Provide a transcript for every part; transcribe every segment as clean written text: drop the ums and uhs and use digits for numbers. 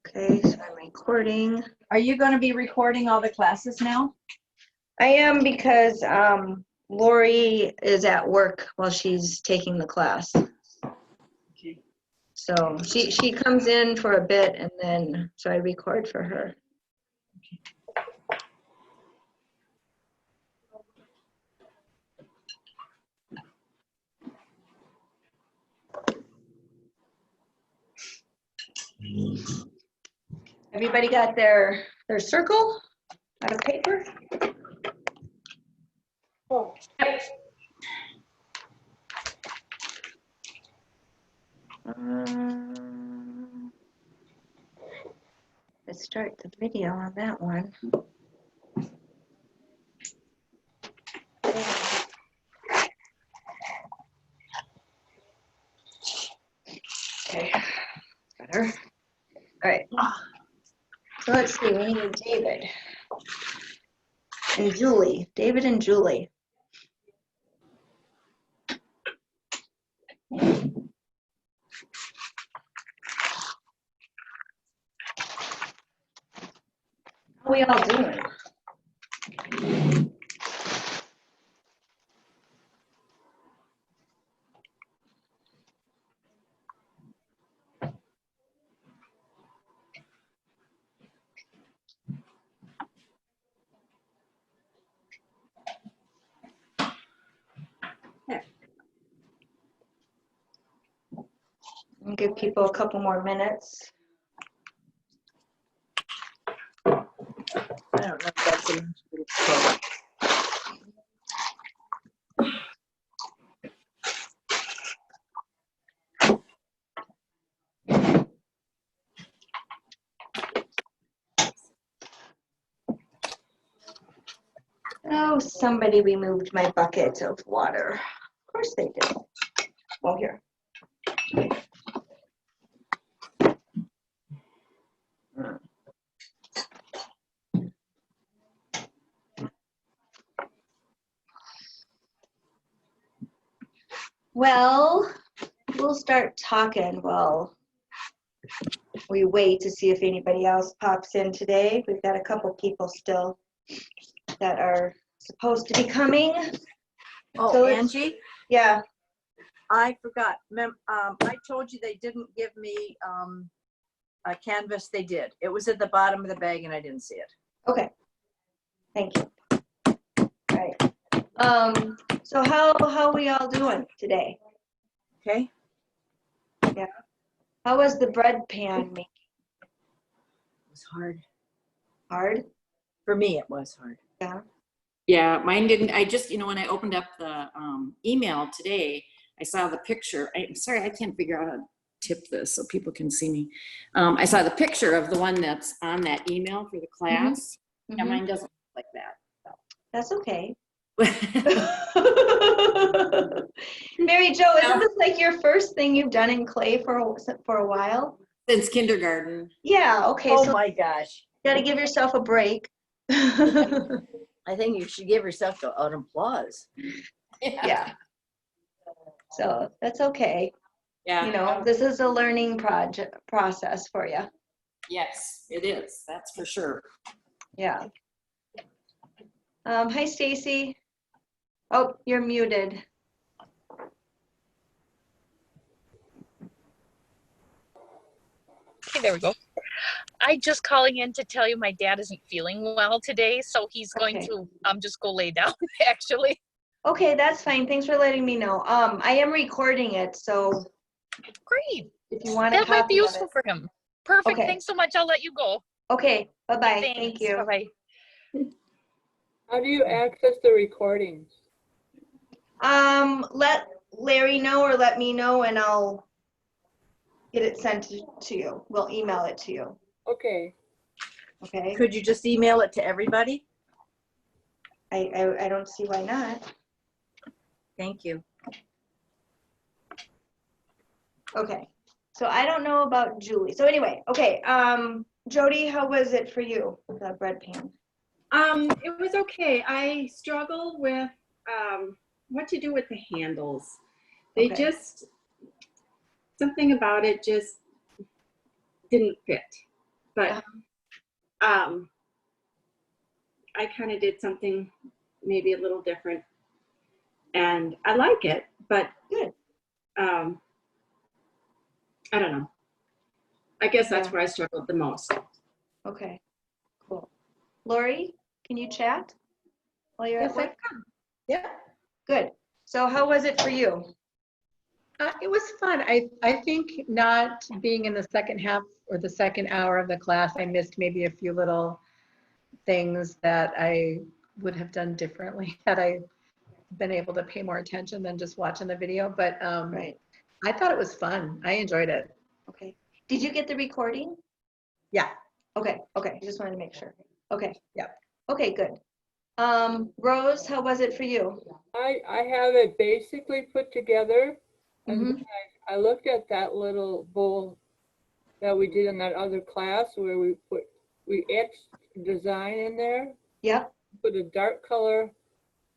Okay, so I'm recording. Are you going to be recording all the classes now? I am because Lori is at work while she's taking the class. Okay. So she comes in for a bit and then so I record for her. Everybody got their circle out of paper? Oh. Let's start the video on that one. Okay, better. All right. So let's see, we need David and Julie. David and Julie. How are we all doing? I'll give people a couple more minutes. I don't know if that's an Oh, somebody removed my bucket of water. Of course they did. Well, here. Well, we'll start talking while we wait to see if anybody else pops in today. We've got a couple people still that are supposed to be coming. Oh, So Angie? Yeah. I forgot. I told you they didn't give me a canvas. They did. It was at the bottom of the bag and I didn't see it. Okay. Thank you. All right. So how are we all doing today? Okay. Yeah. How was the bread pan making? It was hard. Hard? For me, it was hard. Yeah. Yeah, mine didn't. I just, when I opened up the email today, I saw the picture. I'm sorry, I can't figure out how to tip this so people can see me. I saw the picture of the one that's on that email for the class. Mm-hmm. Yeah, mine doesn't look like that. So. That's okay. Mary Jo, isn't this like your first thing you've done in clay for a while? Since kindergarten. Yeah, okay. Oh so my gosh. You gotta give yourself a break. I think you should give yourself an applause. Yeah. So that's okay. Yeah. This is a learning process for you. Yes, it is. That's for sure. Yeah. Hi, Stacy. Oh, you're muted. Okay, there we go. I'm just calling in to tell you my dad isn't feeling well today, so he's going to just go lay down, actually. Okay, that's fine. Thanks for letting me know. I am recording it, so Great. if you want to that might be useful for him. Perfect. Okay. Thanks so much. I'll let you go. Okay. Bye-bye. Thank you. Bye-bye. How do you access the recordings? Let Larry know or let me know and I'll get it sent to you. We'll email it to you. Okay. Okay. Could you just email it to everybody? I don't see why not. Thank you. Okay. So I don't know about Julie. So anyway, okay. Jody, how was it for you, the bread pan? It was okay. I struggle with what to do with the handles. They just, something about it just didn't fit. but I kind of did something maybe a little different, and I like it, but Good. I don't know. I guess that's Yeah. where I struggled the most. Okay, cool. Lori, can you chat while you're at work? Yeah, Good. So how was it for you? it was fun. I think not being in the second half or the second hour of the class, I missed maybe a few little things that I would have done differently had I been able to pay more attention than just watching the video. But Right. I thought it was fun. I enjoyed it. Okay. Did you get the recording? Yeah. Okay. Okay. Just wanted to make sure. Okay. Yep. Okay, good. Rose, how was it for you? I have it basically put together, and Mhm. then I looked at that little bowl that we did in that other class where we etched design in there, Yep. put a dark color,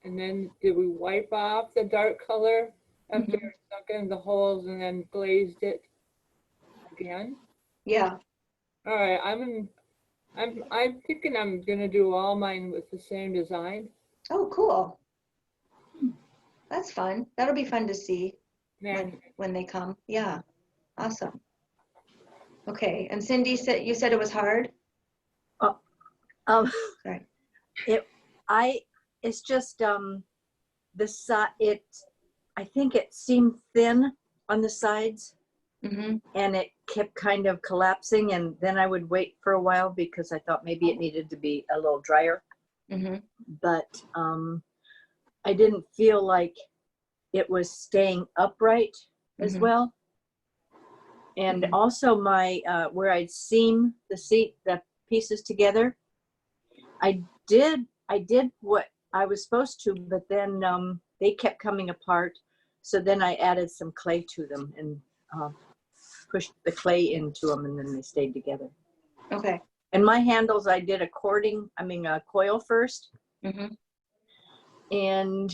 and then did we wipe off the dark color after Mhm. it stuck in the holes and then glazed it again? Yeah. All right, I'm thinking I'm gonna do all mine with the same design. Oh, cool. That's fun. That'll be fun to see Man, when they come. Yeah. Awesome. Okay. And Cindy said you said it was hard? Um, Sorry. it's just, the side, I think it seemed thin on the sides Mhm. and it kept kind of collapsing, and then I would wait for a while because I thought maybe it needed to be a little drier, Mhm. but, I didn't feel like it was staying upright as Mhm. well. And Mhm. also my, where I'd seam the pieces together, I did what I was supposed to, but then they kept coming apart. So then I added some clay to them and pushed the clay into them, and then they stayed together. Okay. And my handles, I did a coil first, Mhm. and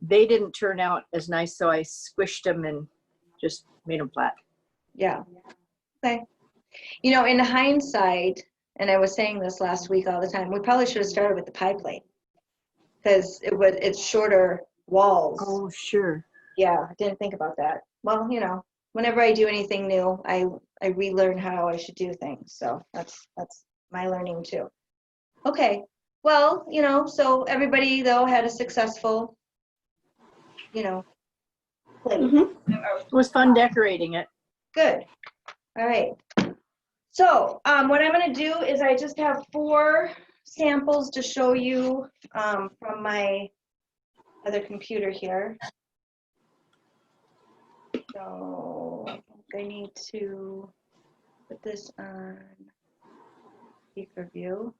they didn't turn out as nice. So I squished them and just made them flat. Yeah. Okay. You know, in hindsight, and I was saying this last week all the time, we probably should have started with the pie plate because it's shorter walls. Oh, sure. Yeah, I didn't think about that. Well, you know, whenever I do anything new, I relearn how I should do things. So that's my learning too. Okay. Well, you know, so everybody though had a successful, you know, plate. Mhm. It was fun decorating it. Good. All right. So what I'm going to do is I just have 4 samples to show you from my other computer here. So I need to put this on speaker view.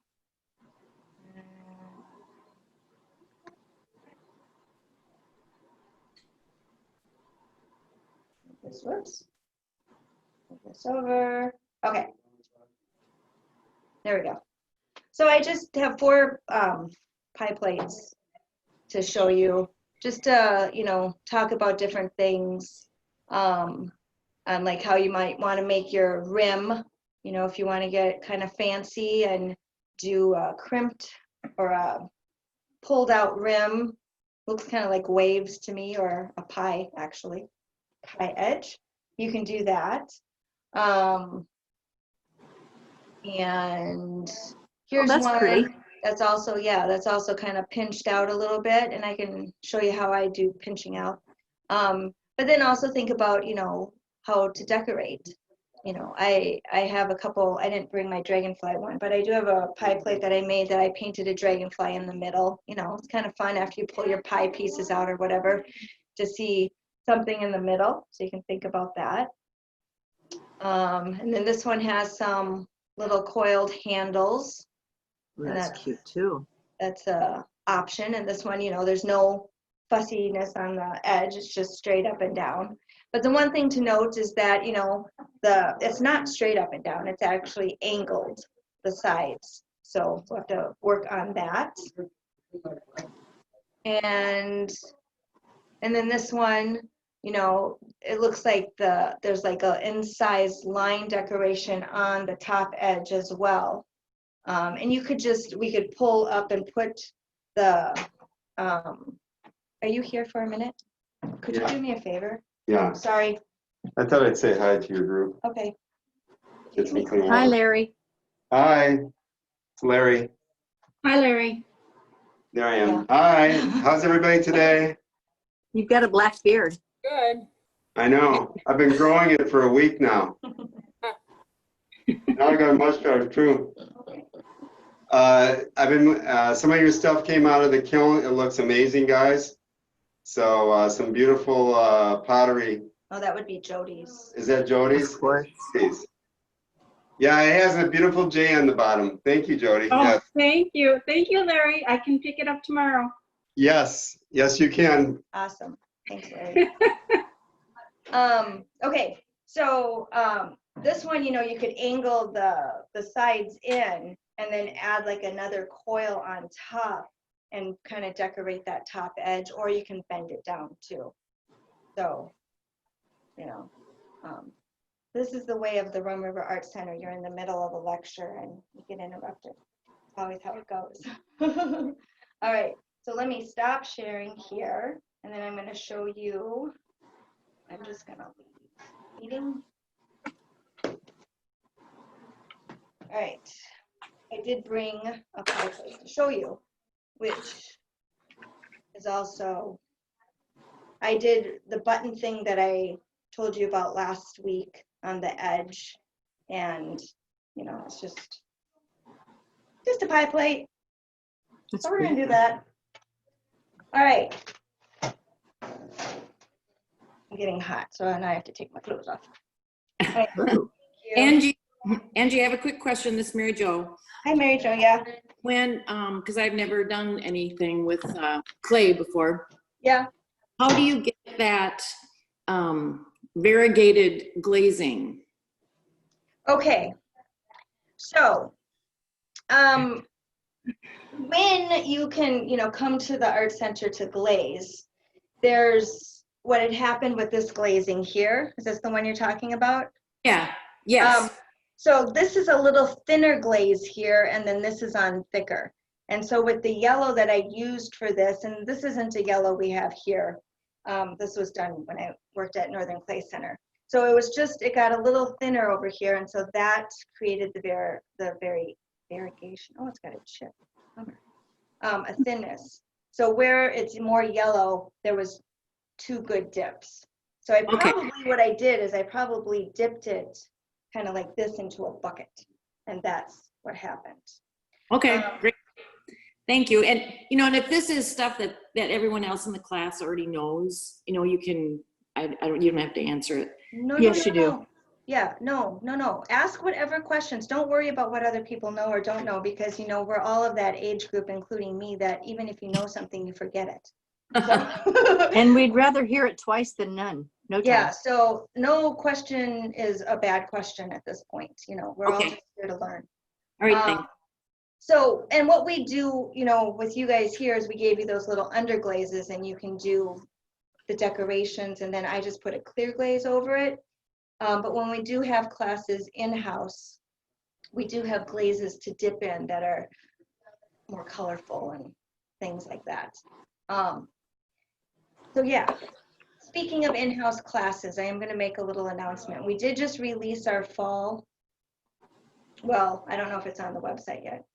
Whoops. Move this over. Okay. There we go. So I just have 4 pie plates to show you, just to, you know, talk about different things, and like how you might want to make your rim, you know, if you want to get kind of fancy and do a crimped or a pulled out rim. Looks kind of like waves to me, or a pie, actually, pie edge. You can do that. And here's that's one pretty. that's also, yeah, that's also kind of pinched out a little bit, and I can show you how I do pinching out. But then also think about, you know, how to decorate. You know, I have a couple, I didn't bring my dragonfly one, but I do have a pie plate that I made that I painted a dragonfly in the middle. You know, it's kind of fun after you pull your pie pieces out or whatever to see something in the middle, so you can think about that. And then this one has some little coiled handles. Well, And that's cute too. That's a option. And this one, you know, there's no fussiness on the edge. It's just straight up and down. But the one thing to note is that, you know, it's not straight up and down. It's actually angled, the sides. So we'll have to work on that. And then this one, you know, it looks like there's like a incised line decoration on the top edge as well. And we could pull up and put the, are you here for a minute? Could you do me a favor? Yeah, Sorry. I thought I'd say hi to your group. Okay. Get some clean Hi, water. Larry. Hi, it's Larry. Hi, Larry. There I am. Yeah. Hi, how's everybody today? You've got a black beard. Good. I know, I've been growing it for a week now. Now I got a mustache too. Some of your stuff came out of the kiln. It looks amazing, guys. So some beautiful pottery. Oh, that would be Jody's. Is that Jody's? Of course. Please. Yeah, it has a beautiful J on the bottom. Thank you, Jody. Oh, Yes. thank you. Thank you, Larry. I can pick it up tomorrow. Yes, yes, you can. Awesome. Thanks, Larry. Okay, so this one, you know, you could angle the sides in and then add like another coil on top and kind of decorate that top edge, or you can bend it down too. So, you know, this is the way of the Rum River Art Center. You're in the middle of a lecture and you get interrupted. It's always how it goes. All right, so let me stop sharing here, and then I'm going to show you. I'm just going to leave meeting. All right, I did bring a fireplace to show you, which is also, I did the button thing that I told you about last week on the edge, and you know, it's just a pie plate. So we're gonna do that. All right. I'm getting hot, so now I have to take my clothes off. All right. Thank you. Angie, I have a quick question. This is Mary Jo. Hi, Mary Jo. Yeah. When, because I've never done anything with clay before, Yeah. how do you get that variegated glazing? Okay. So, when you can, you know, come to the art center to glaze, there's what had happened with this glazing here. Is this the one you're talking about? Yeah. Yes. So this is a little thinner glaze here, and then this is on thicker. And so with the yellow that I used for this, and this isn't a yellow we have here. This was done when I worked at Northern Clay Center. So it was just, it got a little thinner over here, and so that created the variegation. Oh, it's got a chip. A thinness. So where it's more yellow, there was 2 good dips. So I probably, what I did is I probably dipped it kind of like this into a bucket, and that's what happened. Okay, great. Thank you. And, you know, and if this is stuff that everyone else in the class already knows, you know, you can, you don't have to answer it. No, Yes, no, you no. do. Yeah, no. Ask whatever questions. Don't worry about what other people know or don't know, because, you know, we're all of that age group, including me, that even if you know something, you forget it. So, And we'd rather hear it twice than none. No time. yeah, so no question is a bad question at this point. You know, we're all just here to learn. All right, thanks. So, and what we do, you know, with you guys here is we gave you those little underglazes, and you can do the decorations, and then I just put a clear glaze over it. But when we do have classes in-house, we do have glazes to dip in that are more colorful and things like that. So yeah, speaking of in-house classes, I am going to make a little announcement. We did just release our fall. Well, I don't know if it's on the website yet.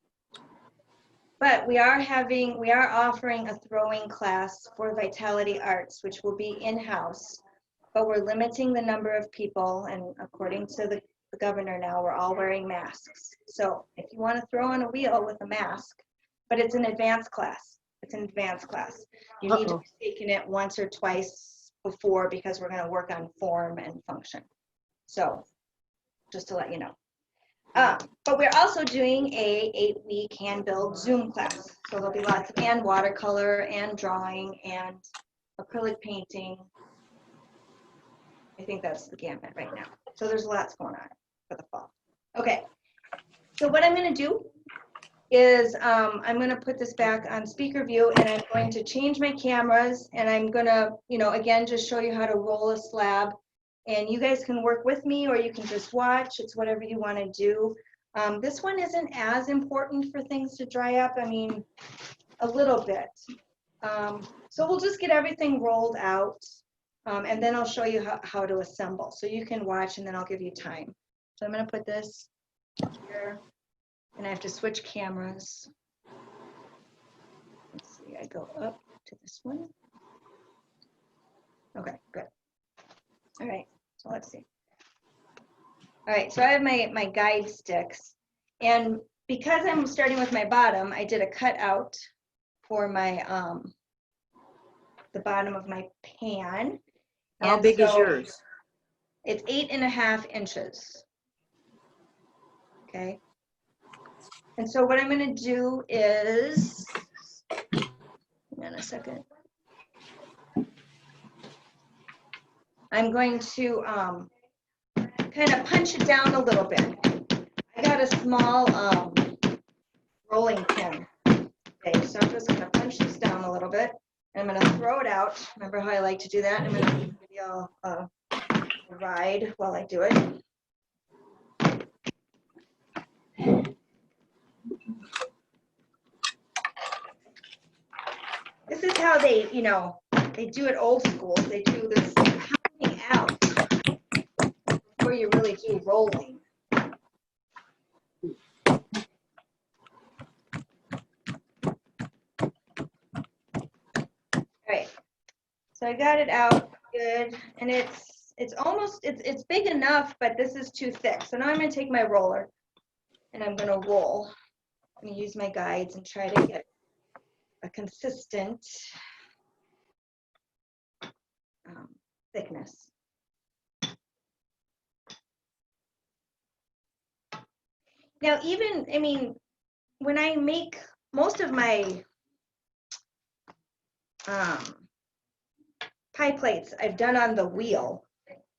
But we are offering a throwing class for Vitality Arts, which will be in-house, but we're limiting the number of people, and according to the governor now, we're all wearing masks. So if you want to throw on a wheel with a mask, but it's an advanced class. It's an advanced class. You need to have taken it once or twice before, because we're going to work on form and function. So just to let you know. But we're also doing a 8-week hand build Zoom class. So there'll be lots of, and watercolor and drawing and acrylic painting. I think that's the gamut right now. So there's lots going on for the fall. Okay, so what I'm gonna do is I'm going to put this back on speaker view, and I'm going to change my cameras, and I'm going to, you know, again, just show you how to roll a slab. And you guys can work with me, or you can just watch. It's whatever you want to do. This one isn't as important for things to dry up. I mean, a little bit. So we'll just get everything rolled out, and then I'll show you how to assemble. So you can watch, and then I'll give you time. So I'm going to put this here, and I have to switch cameras. Let's see, I go up to this one. Okay, good. All right, so let's see. All right, so I have my guide sticks, and because I'm starting with my bottom, I did a cutout for my the bottom of my pan. How And big is so yours? It's 8.5 inches. Okay. And so what I'm going to do is, hang on a second. I'm going to kind of punch it down a little bit. I got a small rolling pin. Okay, so I'm just going to punch this down a little bit. And I'm going to throw it out. Remember how I like to do that? I'm going to give you a ride while I do it. This is how they, you know, they do it old school. They do this pounding out before you really do rolling. All right, so I got it out good, and it's almost, it's big enough, but this is too thick. So now I'm going to take my roller, and I'm going to roll. I'm going to use my guides and try to get a consistent thickness. Now, even, I mean, when I make most of my pie plates, I've done on the wheel,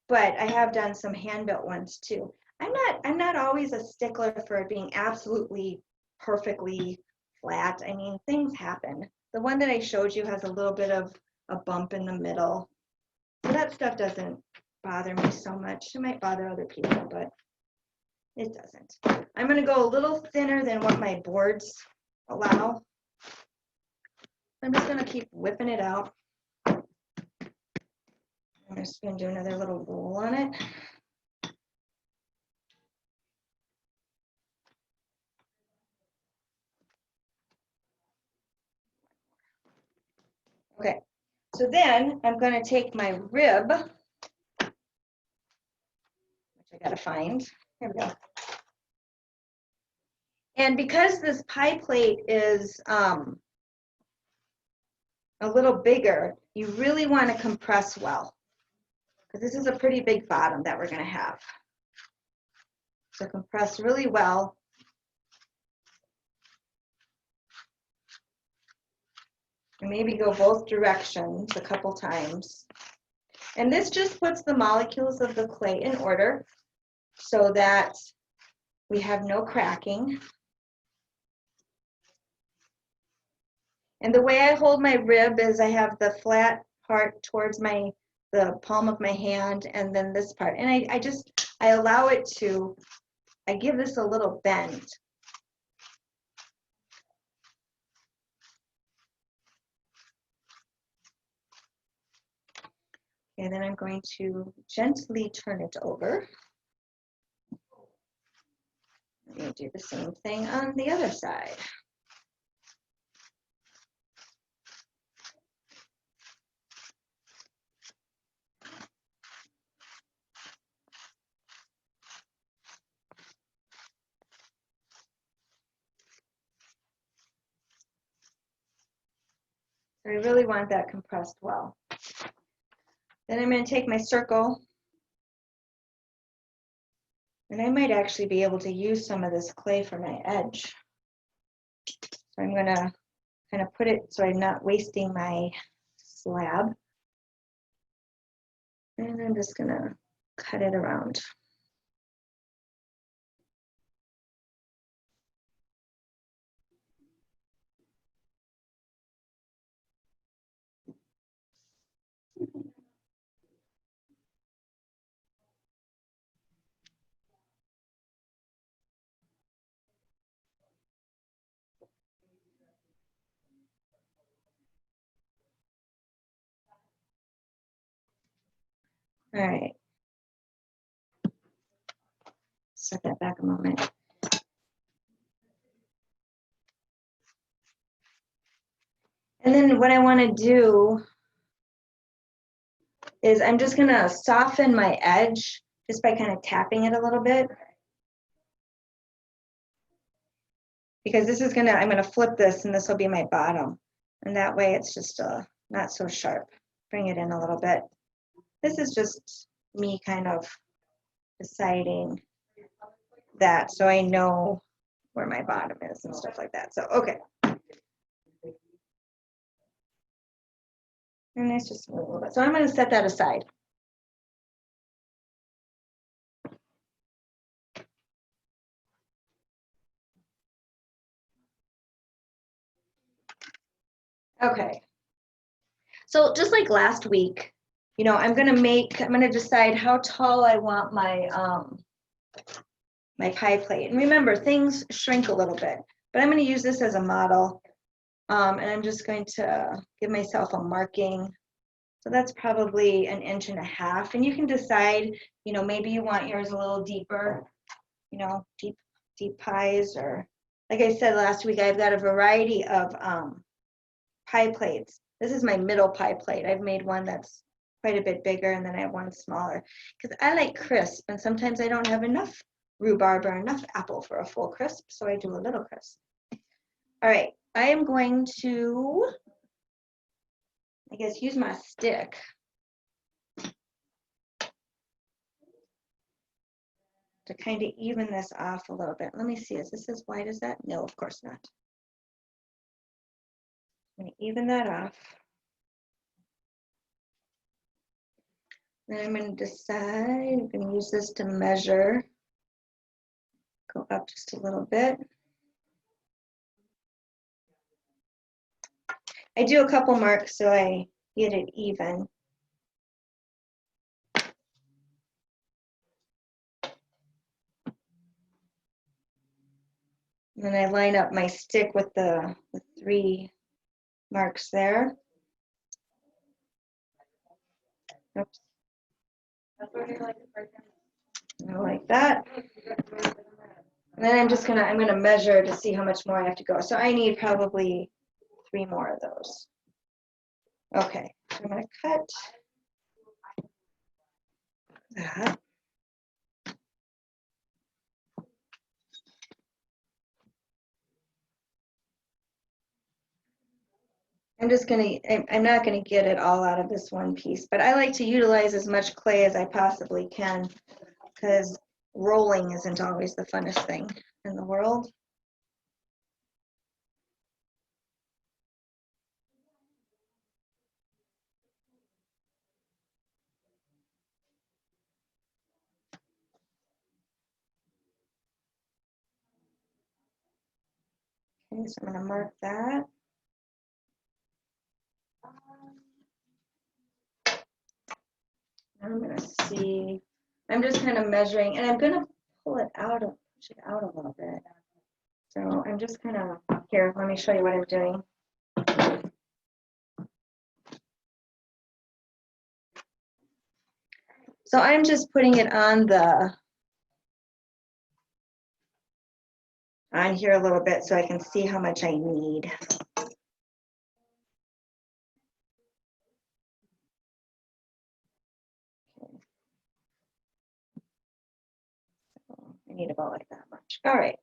but I have done some hand-built ones too. I'm not always a stickler for it being absolutely perfectly flat. I mean, things happen. The one that I showed you has a little bit of a bump in the middle. So that stuff doesn't bother me so much. It might bother other people, but it doesn't. I'm going to go a little thinner than what my boards allow. I'm just going to keep whipping it out. I'm just going to do another little roll on it. Okay, so then I'm going to take my rib, which I got to find. Here we go. And because this pie plate is a little bigger, you really want to compress well, because this is a pretty big bottom that we're going to have. So compress really well. And maybe go both directions a couple times. And this just puts the molecules of the clay in order so that we have no cracking. And the way I hold my rib is I have the flat part towards the palm of my hand, and then this part. And I allow it to, I give this a little bend. And then I'm going to gently turn it over. I'm going to do the same thing on the other side. I really want that compressed well. Then I'm going to take my circle, and I might actually be able to use some of this clay for my edge. So I'm going to kind of put it so I'm not wasting my slab. And I'm just going to cut it around. All right. Set that back a moment. And then what I want to do is I'm just going to soften my edge just by kind of tapping it a little bit. Because this is I'm going to flip this and this will be my bottom. And that way it's just not so sharp. Bring it in a little bit. This is just me kind of deciding that so I know where my bottom is and stuff like that. So, okay. And it's just a little bit. So I'm going to set that aside. Okay. So just like last week, you know, I'm going to decide how tall I want my my pie plate. And remember, things shrink a little bit, but I'm going to use this as a model. And I'm just going to give myself a marking. So that's probably 1.5 inches. And you can decide, you know, maybe you want yours a little deeper, you know, deep pies, or like I said last week, I've got a variety of pie plates. This is my middle pie plate. I've made one that's quite a bit bigger, and then I have one smaller because I like crisp, and sometimes I don't have enough rhubarb or enough apple for a full crisp, so I do a little crisp. All right, I am going to, I guess, use my stick to kind of even this off a little bit. Let me see, is this as wide as that? No, of course not. I'm going to even that off. Then I'm going to decide, I'm going to use this to measure. Go up just a little bit. I do a couple marks so I get it even. And then I line up my stick with the 3 marks there. Oops. Like that. And then I'm gonna measure to see how much more I have to go. So I need probably 3 more of those. Okay, so I'm gonna cut that. I'm not gonna get it all out of this one piece, but I like to utilize as much clay as I possibly can because rolling isn't always the funnest thing in the world. Okay, so I'm gonna mark that. I'm gonna see, I'm just kind of measuring, and I'm gonna push it out a little bit. So I'm just kind of, here, let me show you what I'm doing. So I'm just putting it on here a little bit so I can see how much I need. I need about like that much. All right.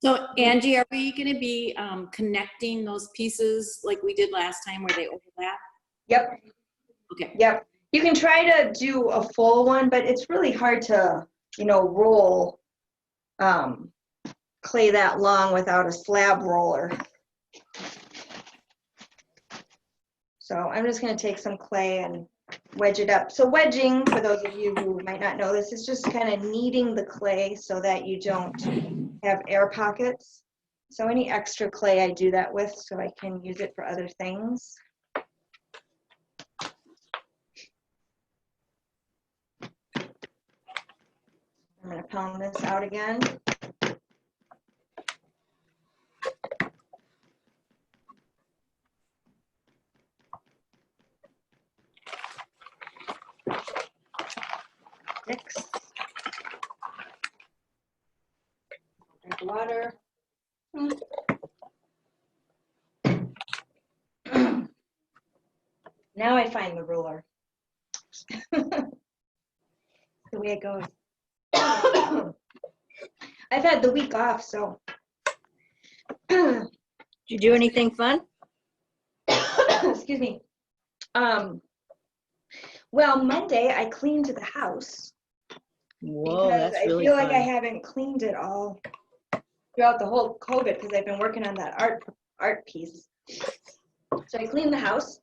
So Angie, are we going to be connecting those pieces like we did last time where they overlap? Yep. Okay. Yep. You can try to do a full one, but it's really hard to, you know, roll clay that long without a slab roller. So I'm just going to take some clay and wedge it up. So wedging, for those of you who might not know this, is just kind of kneading the clay so that you don't have air pockets. So any extra clay I do that with so I can use it for other things. I'm going to pound this out again. Drink water. Now I find the ruler. The way it goes. I've had the week off, so. Did you do anything fun? Excuse me. Well, Monday I cleaned the house. Whoa, Because that's I really feel fun. like I haven't cleaned it all throughout the whole COVID because I've been working on that art piece. So I cleaned the house.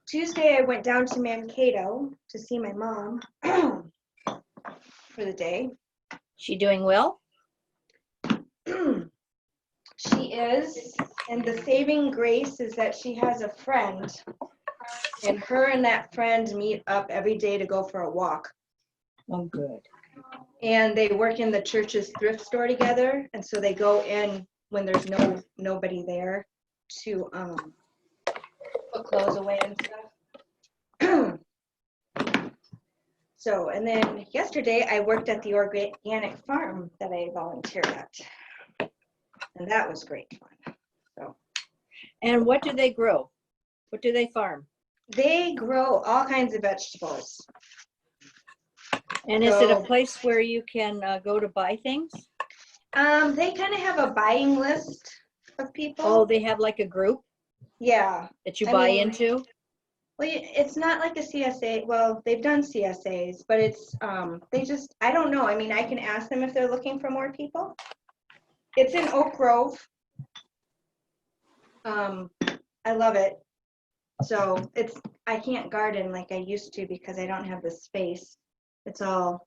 Tuesday I went down to Mankato to see my mom for the day. She doing well? She is, and the saving grace is that she has a friend, and her and that friend meet up every day to go for a walk. Oh, good. And they work in the church's thrift store together, and so they go in when there's nobody there to put clothes away and stuff. So, and then yesterday I worked at the organic farm that I volunteered at, and that was great fun. So, And what do they grow? What do they farm? they grow all kinds of vegetables. And is it a So- place where you can go to buy things? They kind of have a buying list of people. Oh, they have like a group Yeah. that you I buy mean, into? Well, it's not like a CSA. Well, they've done CSAs, but it's they just, I don't know. I mean, I can ask them if they're looking for more people. It's in Oak Grove. I love it. So I can't garden like I used to because I don't have the space. It's all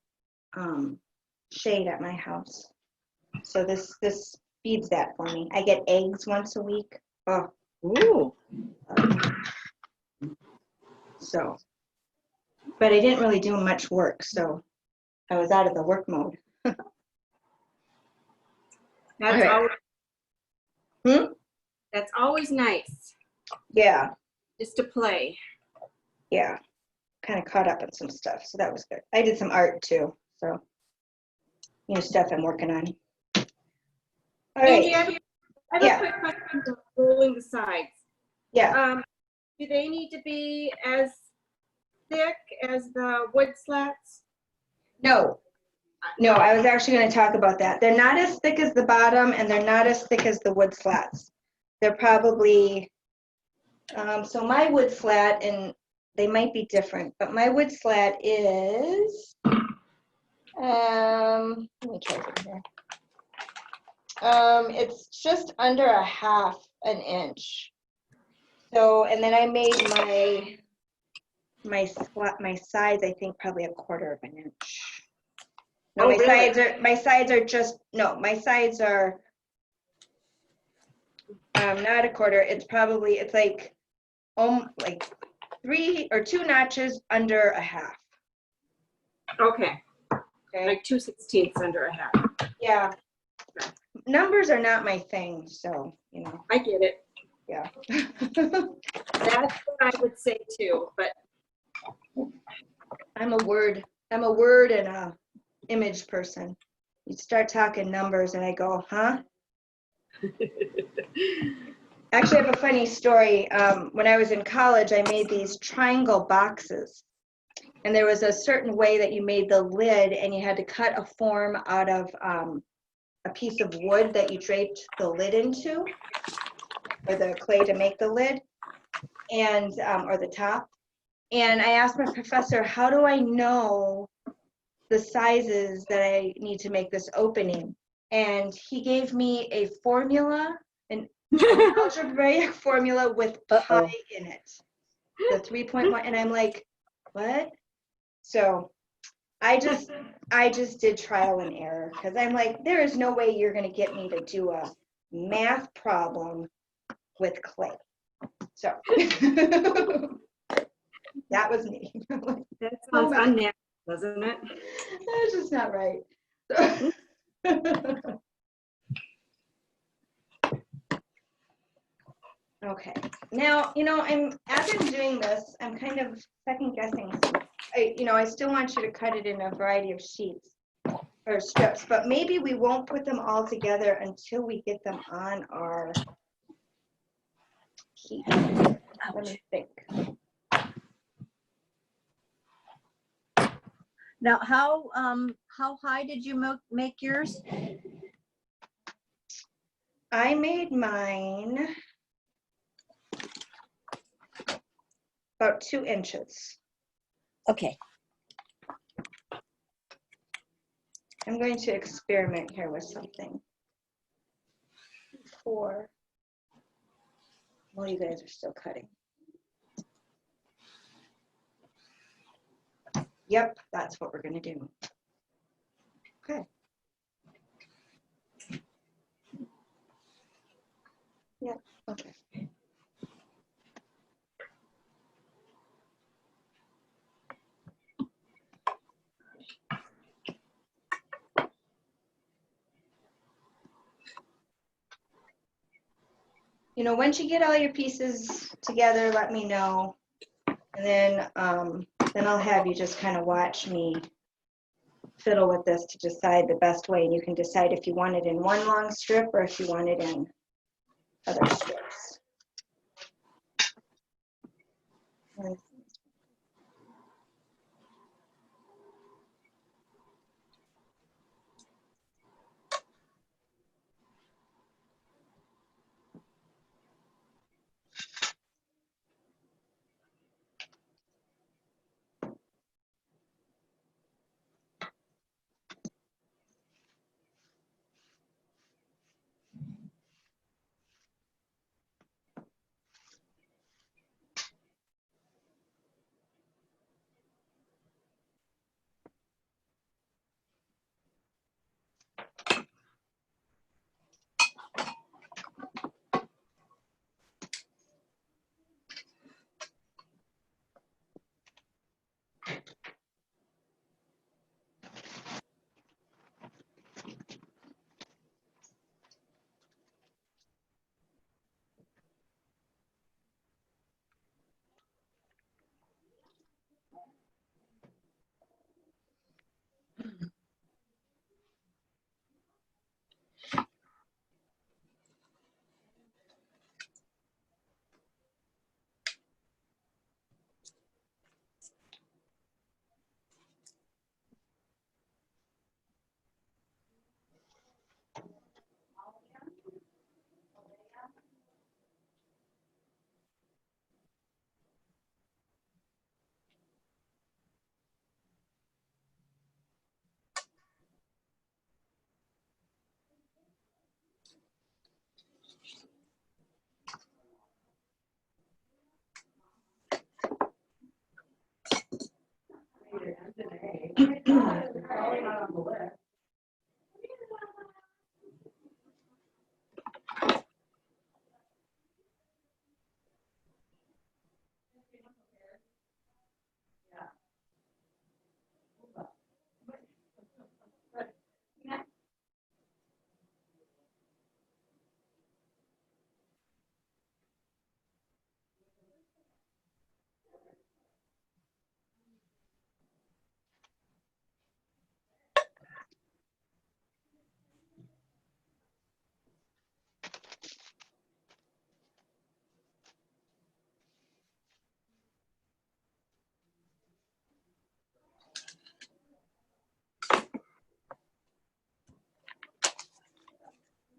shade at my house. So this feeds that for me. I get eggs once a week. Oh, Ooh. so, but I didn't really do much work, so I was out of the work mode. That's Okay. always, that's always nice, Yeah, just to play. yeah. Kind of caught up on some stuff, so that was good. I did some art too, so new stuff I'm working on. All Angie, I right. have Yeah. a quick question about rolling the sides. Yeah. Do they need to be as thick as the wood slats? No. No, I was actually going to talk about that. They're not as thick as the bottom, and they're not as thick as the wood slats. They're probably, so my wood slat, and they might be different, but my wood slat is, let me try it here. It's just under a half an inch. So, and then I made my sides, I think probably a quarter of an inch. No, Oh, my really? sides are just, no, my sides are not a quarter. It's probably, it's like 3 or 2 notches under a half. Okay, Okay. like 2/16 under a half. Yeah. Numbers are not my thing, so, you know, I get it. yeah. That's what I would say too, but I'm a word and a image person. You start talking numbers and I go, huh? Actually, I have a funny story. When I was in college, I made these triangle boxes. And there was a certain way that you made the lid, and you had to cut a form out of a piece of wood that you draped the lid into, or the clay to make the lid, and or the top. And I asked my professor, how do I know the sizes that I need to make this opening? And he gave me a formula, an algebraic formula with pi in it, the 3.1, and I'm like, what? So I just did trial and error, because I'm like, there is no way you're going to get me to do a math problem with clay. So that was me. that sounds unnatural, doesn't it? That's just not right. Okay. Now, as I'm doing this, I'm kind of second guessing. I still want you to cut it in a variety of sheets. or strips, but maybe we won't put them all together until we get them on our heat. Let me think. Now, how high did you make yours? I made mine about 2 inches. Okay. I'm going to experiment here with something. 4. Well, you guys are still cutting. Yep, that's what we're going to do. Okay. Yep, okay. You know, once you get all your pieces together, let me know. And then I'll have you just kind of watch me fiddle with this to decide the best way. And you can decide if you want it in one long strip or if you want it in other strips.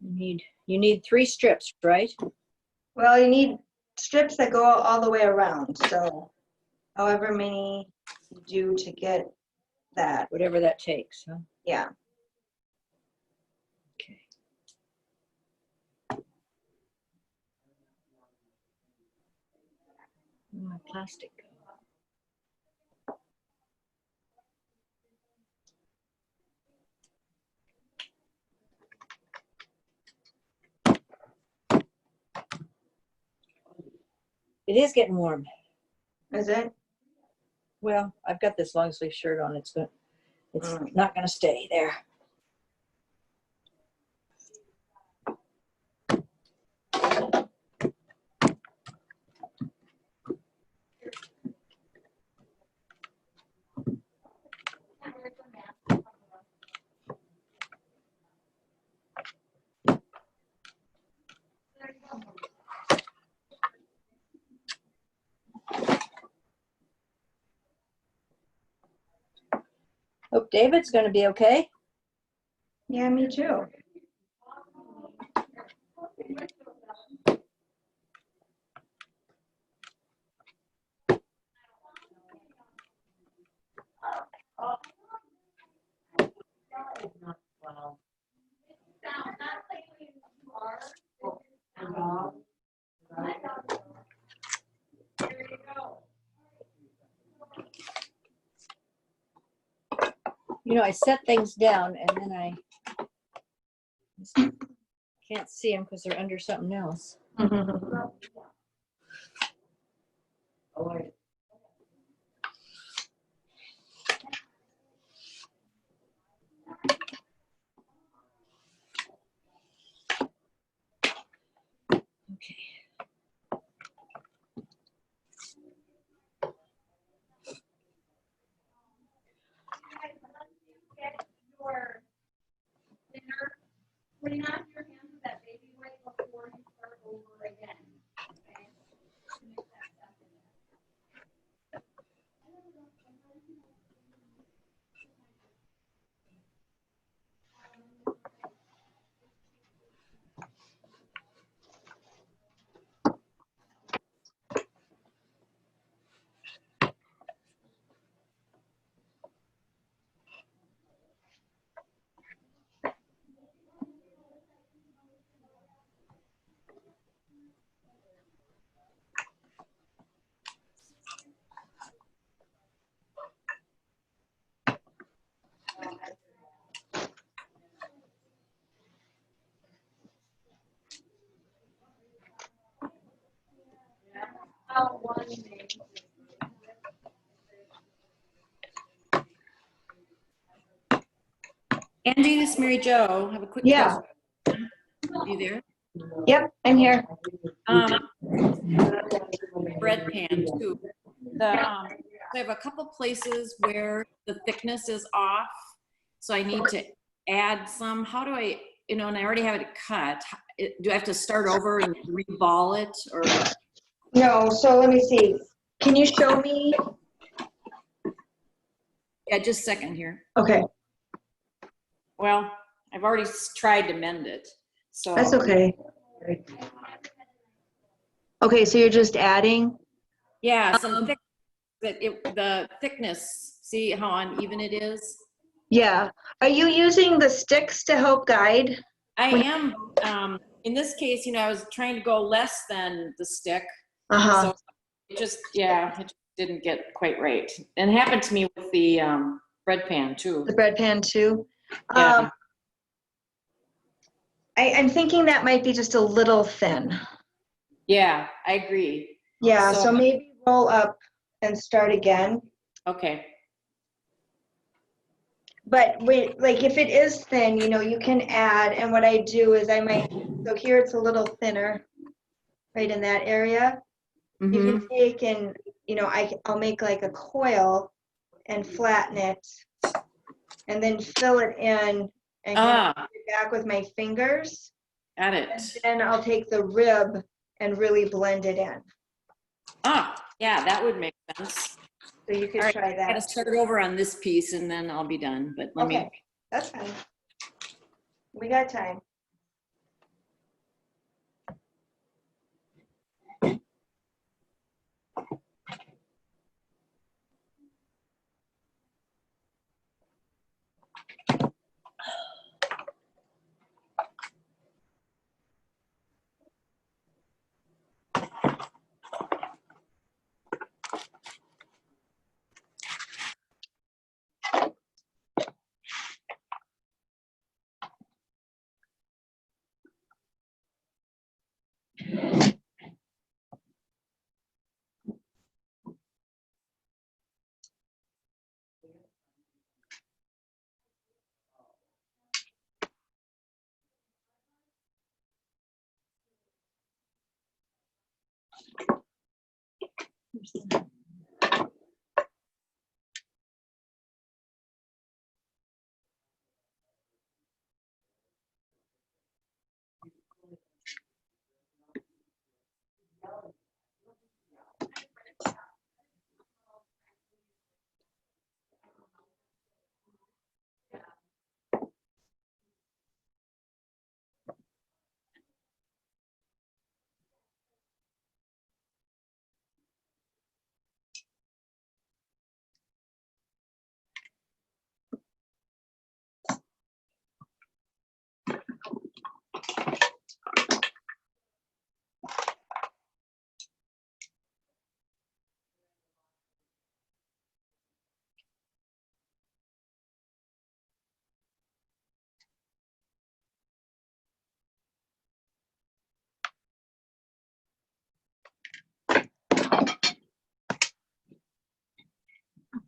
You need 3 strips, right? Well, you need strips that go all the way around. So however many you do to get that. Whatever that takes, huh? Yeah. Okay. My plastic. It is getting warm. Is it? Well, I've got this long sleeve shirt on. It's not going to stay there. Hope David's gonna be okay. Yeah, me too. You know, I set things down and then I can't see them because they're under something else. Okay. Clean off your hands with that baby wipe before you start over again. Okay? Mix that stuff in there. Angie, this is Mary Jo. I have a quick Yeah. question. Are you there? Yep, I'm here. Bread pan too. I have a couple places where the thickness is off, so I need to add some. How do I, and I already have it cut. Do I have to start over and re-ball it, or? No, so let me see. Can you show me? Yeah, just a second here. Okay, Well, I've already tried to mend it, so. that's okay. Okay, so you're just adding? Yeah, some thick, the thickness, see how uneven it is? Yeah. Are you using the sticks to help guide? I am, in this case, I was trying to go less than the stick. Uh-huh. So it just didn't get quite right. And it happened to me with the bread pan too. The bread pan too? Yeah. I'm thinking that might be just a little thin. Yeah, I agree. Yeah, so maybe roll up and start again. Okay. But wait, like if it is thin, you can add, and what I do is so here it's a little thinner, right in that area. You Mm-hmm. can take and, I'll make like a coil and flatten it and then fill it in and kind of put it back with my fingers. Got it. And then I'll take the rib and really blend it in. Yeah, that would make sense. So you could All try right, that. I gotta start over on this piece and then I'll be done, but let me. Okay, that's fine. We got time.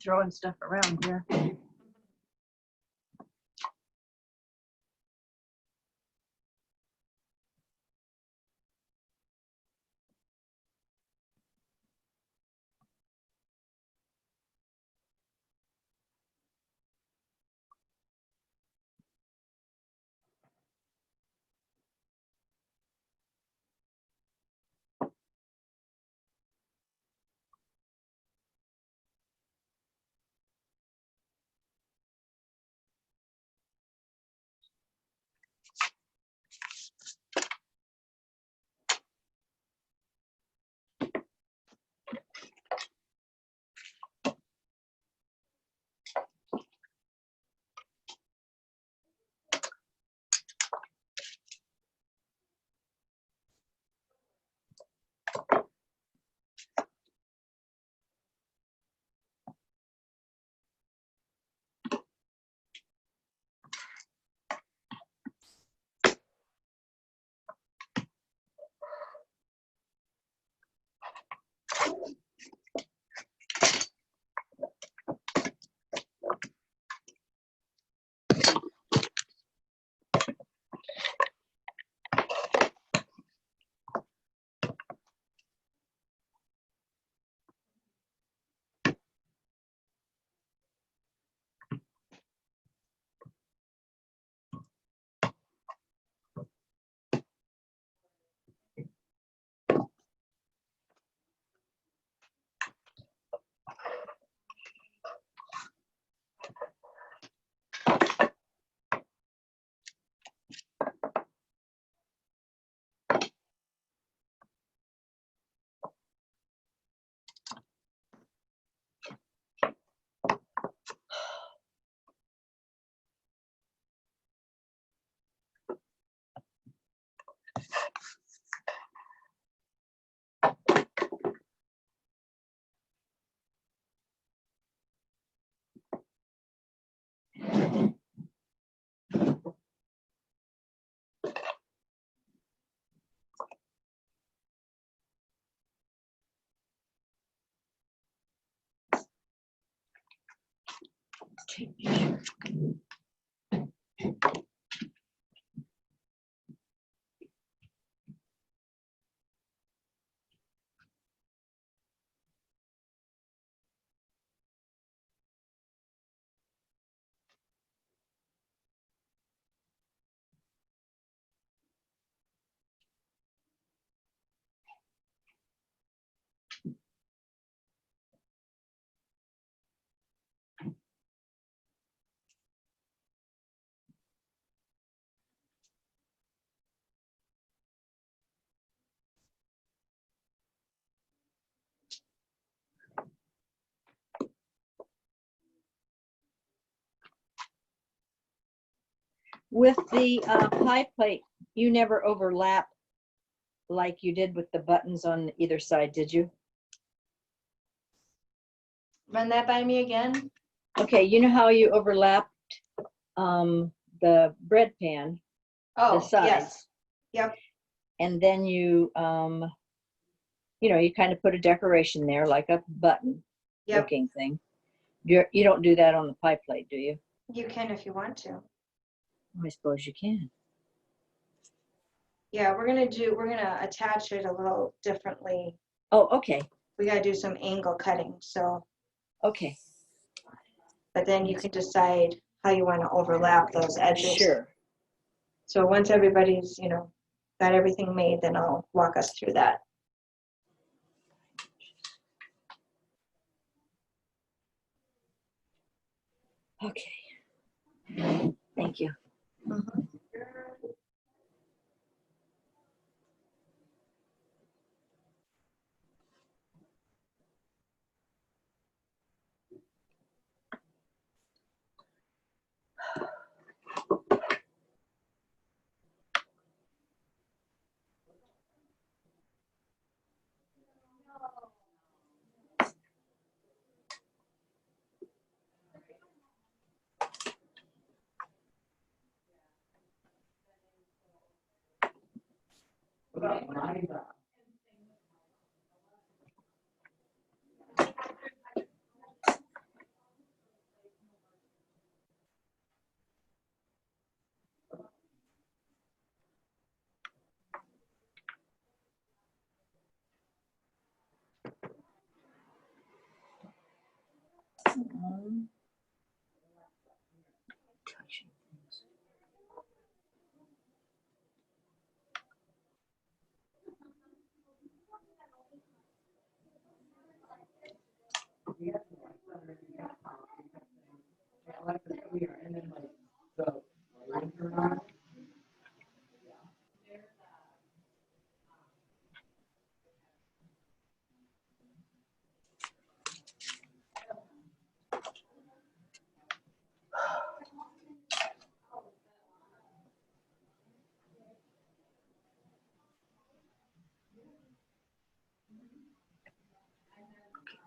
throwing stuff around here. With the pie plate, you never overlap like you did with the buttons on either side, did you? Run that by me again. Okay, you know how you overlapped the bread pan, Oh, the sides, yes. Yep. and then you you kind of put a decoration there, like a button Yep. looking thing. You don't do that on the pie plate, do you? You can if you want to. I suppose you can. Yeah, we're gonna attach it a little differently. Oh, okay, We gotta do some angle cutting, so, okay, but then you can decide how you wanna overlap those edges. sure. So once everybody's, got everything made, then I'll walk us through that. Okay, thank you. Touching things.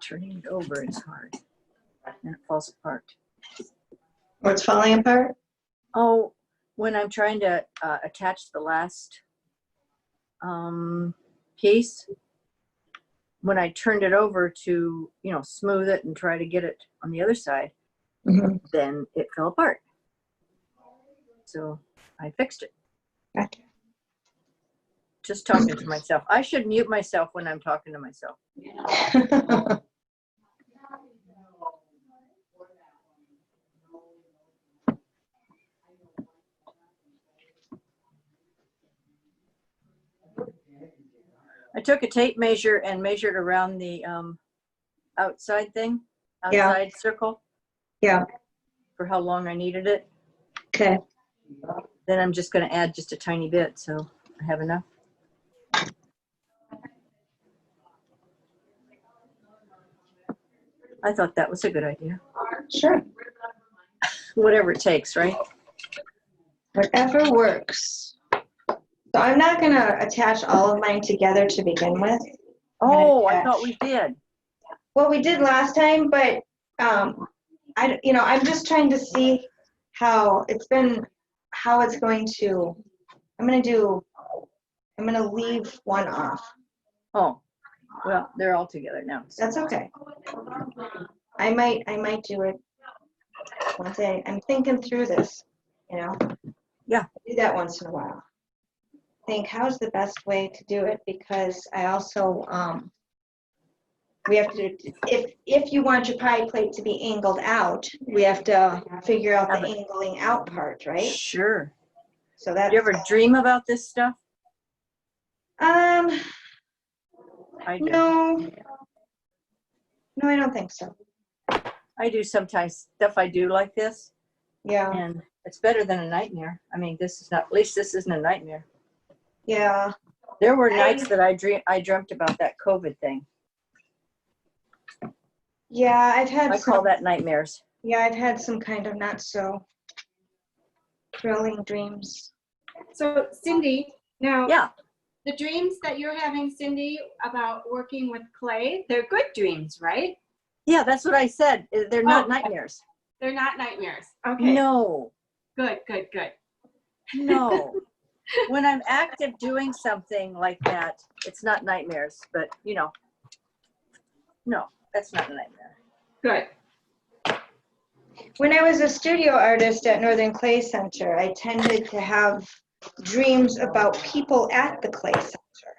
Turning it over is hard. And it falls apart. What's falling apart? Oh, when I'm trying to attach the last piece, when I turned it over to, smooth it and try to get it on the other side, then it fell apart. So I fixed it. Gotcha. Just talking to myself. I should mute myself when I'm talking to myself. I took a tape measure and measured around the outside thing, outside circle. Yeah. For how long I needed it. Okay. Then I'm just going to add just a tiny bit, so I have enough. I thought that was a good idea. Sure. Whatever it takes, right? Whatever works. So I'm not going to attach all of mine together to begin with. Oh, I thought we did. Well, we did last time, but I'm just trying to see how it's going to. I'm going to leave one off. Oh, well, they're all together now. That's okay. I might do it one day. I'm thinking through this, Yeah. I do that once in a while. Think how's the best way to do it, because I also we have to, if you want your pie plate to be angled out, we have to figure out the angling out part, right? Sure. So that. Do you ever dream about this stuff? I do. No, I don't think so. I do sometimes stuff I do like this. Yeah. And it's better than a nightmare. I mean, at least this isn't a nightmare. Yeah. There were nights that I dreamt about that COVID thing. Yeah, I call that nightmares. Yeah, I've had some kind of not so thrilling dreams. So Cindy, now yeah, the dreams that you're having, Cindy, about working with clay, they're good dreams, right? Yeah, that's what I said. They're not nightmares. They're not nightmares. Okay. No. Good. No. When I'm active doing something like that, it's not nightmares, but no, that's not a nightmare. Good. When I was a studio artist at Northern Clay Center, I tended to have dreams about people at the Clay Center.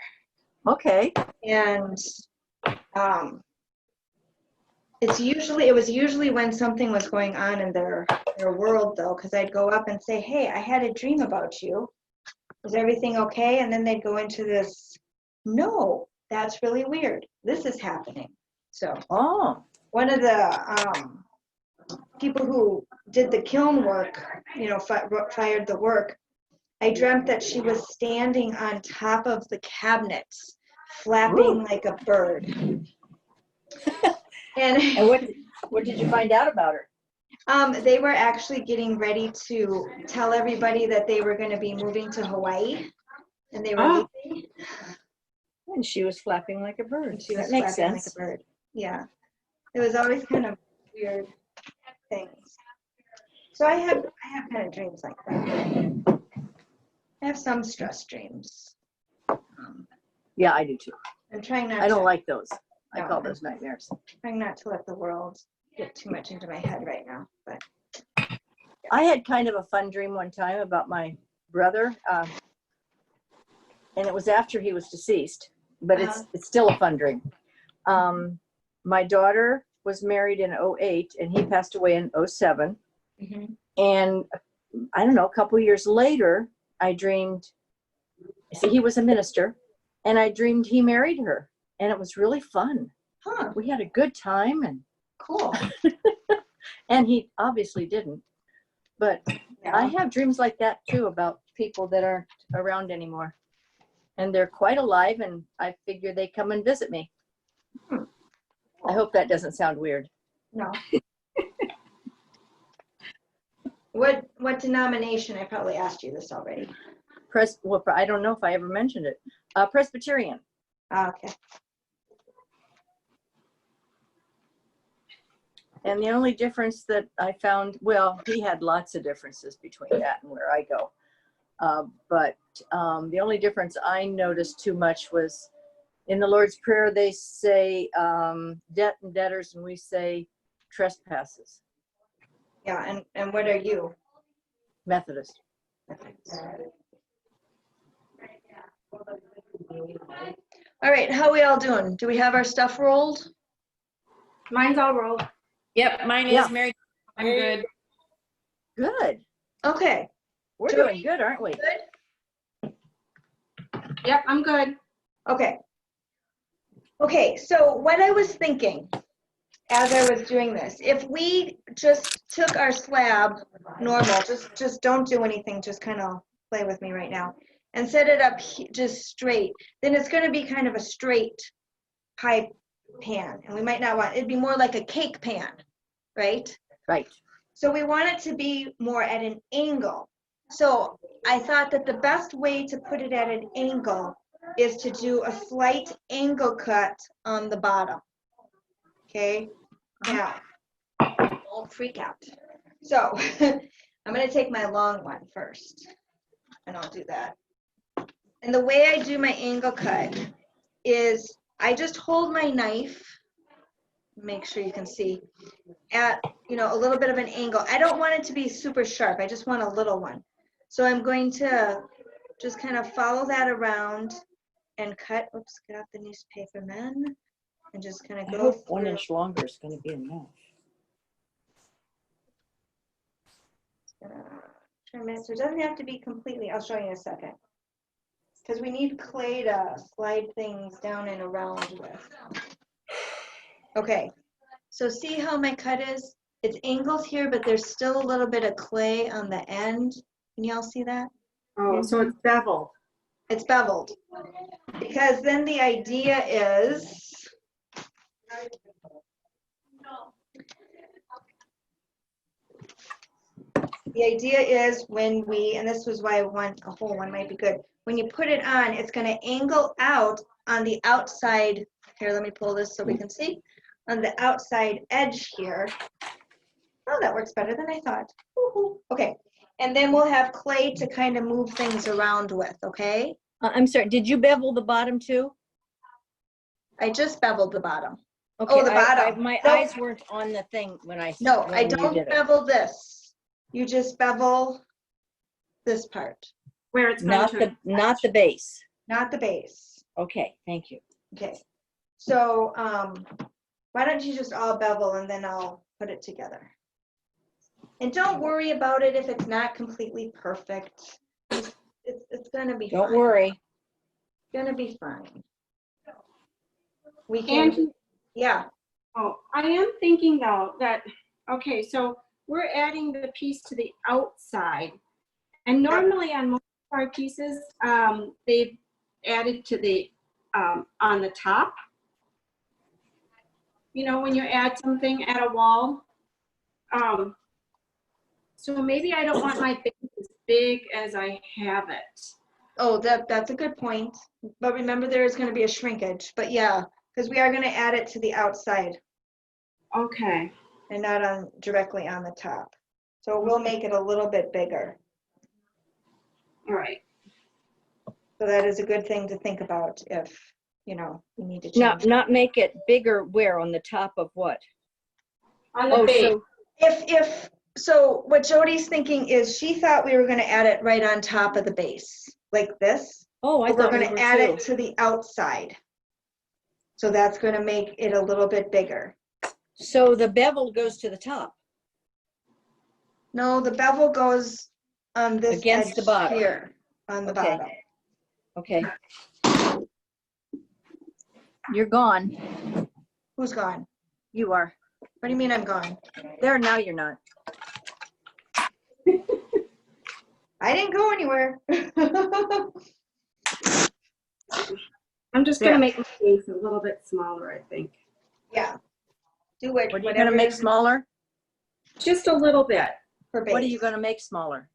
Okay. And it was usually when something was going on in their world, though, because I'd go up and say, hey, I had a dream about you. Is everything okay? And then they'd go into this, no, that's really weird. This is happening. So one of the people who did the kiln work, fired the work, I dreamt that she was standing on top of the cabinets, flapping like a bird. And what did you find out about her? They were actually getting ready to tell everybody that they were going to be moving to Hawaii, and they were leaving. And she was flapping like a bird. And she was that makes flapping sense. like a bird. Yeah, it was always kind of weird things. So I have kind of dreams like that. I have some stress dreams. Yeah, I do too. I'm trying not. I don't like those. No, I call those nightmares. Trying not to let the world get too much into my head right now, but. I had kind of a fun dream one time about my brother, and it was after he was deceased, but it's still a fun dream. My daughter was married in 08 and he passed away in 07. Mhm. And I don't know, a couple years later, I dreamed, see, he was a minister, and I dreamed he married her, and it was really fun. Huh, We had a good time, and cool. he obviously didn't. But I have dreams like that too about people that aren't around anymore. And they're quite alive, and I figure they come and visit me. I hope that doesn't sound weird. No. What denomination? I probably asked you this already. Well, I don't know if I ever mentioned it. Presbyterian. Okay. And the only difference that I found, well, he had lots of differences between that and where I go. But the only difference I noticed too much was in the Lord's Prayer, they say debt and debtors, and we say trespasses. Yeah, and what are you? Methodist. All right, how we all doing? Do we have our stuff rolled? Mine's all rolled. Yep, mine is Yeah. Mary. I'm good. Good. Okay. We're Jody? doing good, aren't we? Good? Yep, I'm good. Okay. Okay, so what I was thinking as I was doing this, if we just took our slab normal, just don't do anything, just kind of play with me right now, and set it up just straight, then it's going to be kind of a straight pie pan, and we might not want, it'd be more like a cake pan, right? Right. So we want it to be more at an angle. So I thought that the best way to put it at an angle is to do a slight angle cut on the bottom. Okay, now, don't freak out. So I'm going to take my long one first, and I'll do that. And the way I do my angle cut is I just hold my knife, make sure you can see, at, you know, a little bit of an angle. I don't want it to be super sharp. I just want a little one. So I'm going to just kind of follow that around and cut. Oops, get out the newspaper, man. And just kind of I go hope 1 through. inch longer is going to be enough. Trim it. So it doesn't have to be completely. I'll show you in a second. Because we need clay to slide things down and around with. Okay. So see how my cut is? It's angles here, but there's still a little bit of clay on the end. Can y'all see that? Oh, so it's beveled. It's beveled. Because then the idea is, when we, and this was why I want a whole one might be good, when you put it on, it's going to angle out on the outside. Here, let me pull this so we can see. On the outside edge here. Oh, that works better than I thought. Woo-hoo. Okay, and then we'll have clay to kind of move things around with, okay? I'm sorry, did you bevel the bottom too? I just beveled the bottom. Okay, Oh, the bottom. My Nope. eyes weren't on the thing when I No, when I you don't did it. bevel this. You just bevel this part, Where it's going Not the base. not the base. Okay, thank you. Okay, so why don't you just all bevel and then I'll put it together. And don't worry about it if it's not completely perfect. It's gonna be fine. Don't worry. It's gonna be fine. We can, Angie, yeah. oh, I am thinking though that, okay, so we're adding the piece to the outside. And normally on most of our pieces, they've added to the, on the top. You know, when you add something at a wall. So maybe I don't want my base as big as I have it. Oh, that's a good point. But remember, there is going to be a shrinkage. But yeah, because we are going to add it to the outside Okay. and not directly on the top. So we'll make it a little bit bigger. All right. So that is a good thing to think about if, you know, you need to change. Not make it bigger where? On the top of what? On the base. So So what Jody's thinking is she thought we were going to add it right on top of the base, like this. I But we're thought we going were to add too. it to the outside. So that's going to make it a little bit bigger. So the bevel goes to the top. No, the bevel goes on this Against edge the bottom. here, on the Okay. bottom. Okay. You're gone. Who's gone? You are. What do you mean I'm gone? There, now you're not. I didn't go anywhere. I'm just There. gonna make my face a little bit smaller, I think. Yeah. Do it. What are you whatever gonna make is smaller? Just a little bit, for What are base. you gonna make smaller?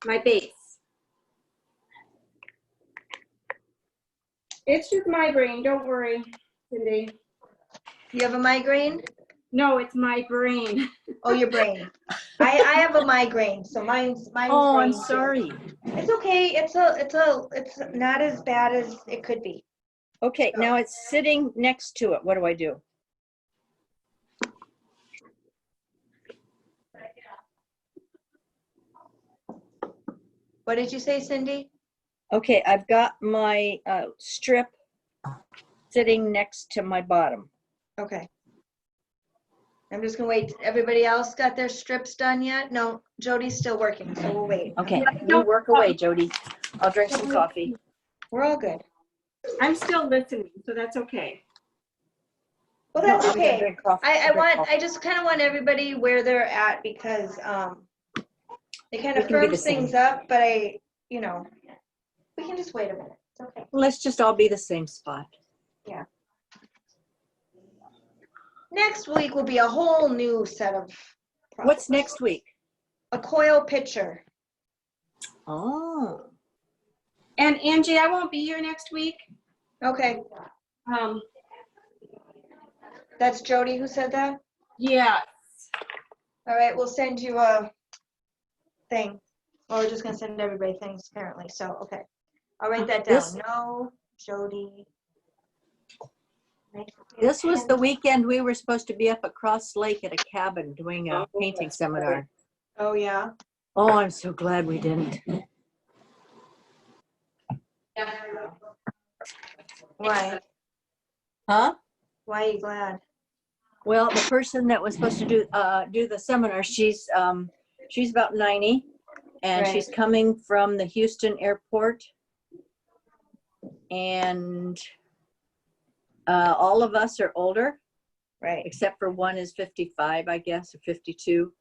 my base. It's just my brain, don't worry, Cindy. You have a migraine? No, it's my brain. Oh, your brain. I have a migraine, so mine's Oh, I'm brain too. sorry. It's okay. It's not as bad as it could be. Okay, now it's sitting next to it. What do I do? What did you say, Cindy? Okay, I've got my strip sitting next to my bottom. Okay. I'm just gonna wait. Everybody else got their strips done yet? No, Jody's still working, so we'll wait. Okay, you work away, Jody. I'll drink some coffee. We're all good. I'm still listening, so that's okay. Well, that's No, I'm gonna okay. drink coffee. I just kind of want everybody where they're at because it kind We of can be the firms things same. up, but we can just wait a minute. It's okay. Let's just all be the same spot. Next week will be a whole new set of problems. What's next week? A coil pitcher. Oh. And Angie, I won't be here next week. Okay, that's Jody who said that? Yeah, All right, we'll send you a thing. Well, we're just gonna send everybody things apparently, so, okay. I'll write that down. This- No, Jody. This was the weekend we were supposed to be up at Cross Lake at a cabin doing a painting seminar. Oh, yeah? Oh, I'm so glad we didn't. Why? Huh? Why are you glad? Well, the person that was supposed to do the seminar, she's about 90, and Right. she's coming from the Houston airport, and all of us are older, Right. except for one is 55, I guess, or 52,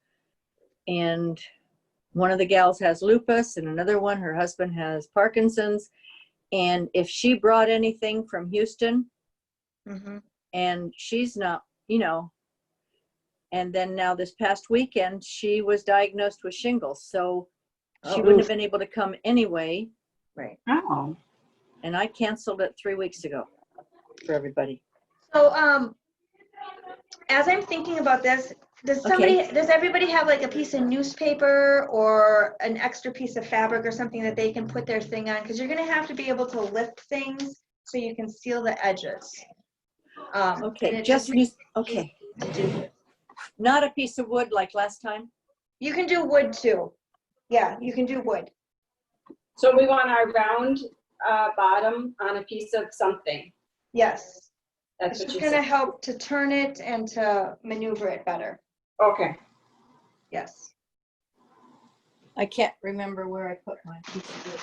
and one of the gals has lupus, and another one, her husband has Parkinson's, and if she brought anything from Houston, Mm-hmm. and she's not, and then now this past weekend she was diagnosed with shingles, so she wouldn't have been able to come anyway, Right. oh, and I canceled it 3 weeks ago for everybody. So, as I'm thinking about this, does everybody have like a piece of newspaper or an extra piece of fabric or something that they can put their thing on? Because you're gonna have to be able to lift things so you can seal the edges. Okay, and just makes okay, it easy to do. not a piece of wood like last time. You can do wood too. Yeah, you can do wood. so we want our round bottom on a piece of something. Yes. That's It's what you gonna said. help to turn it and to maneuver it better. Okay. Yes. I can't remember where I put my piece of wood.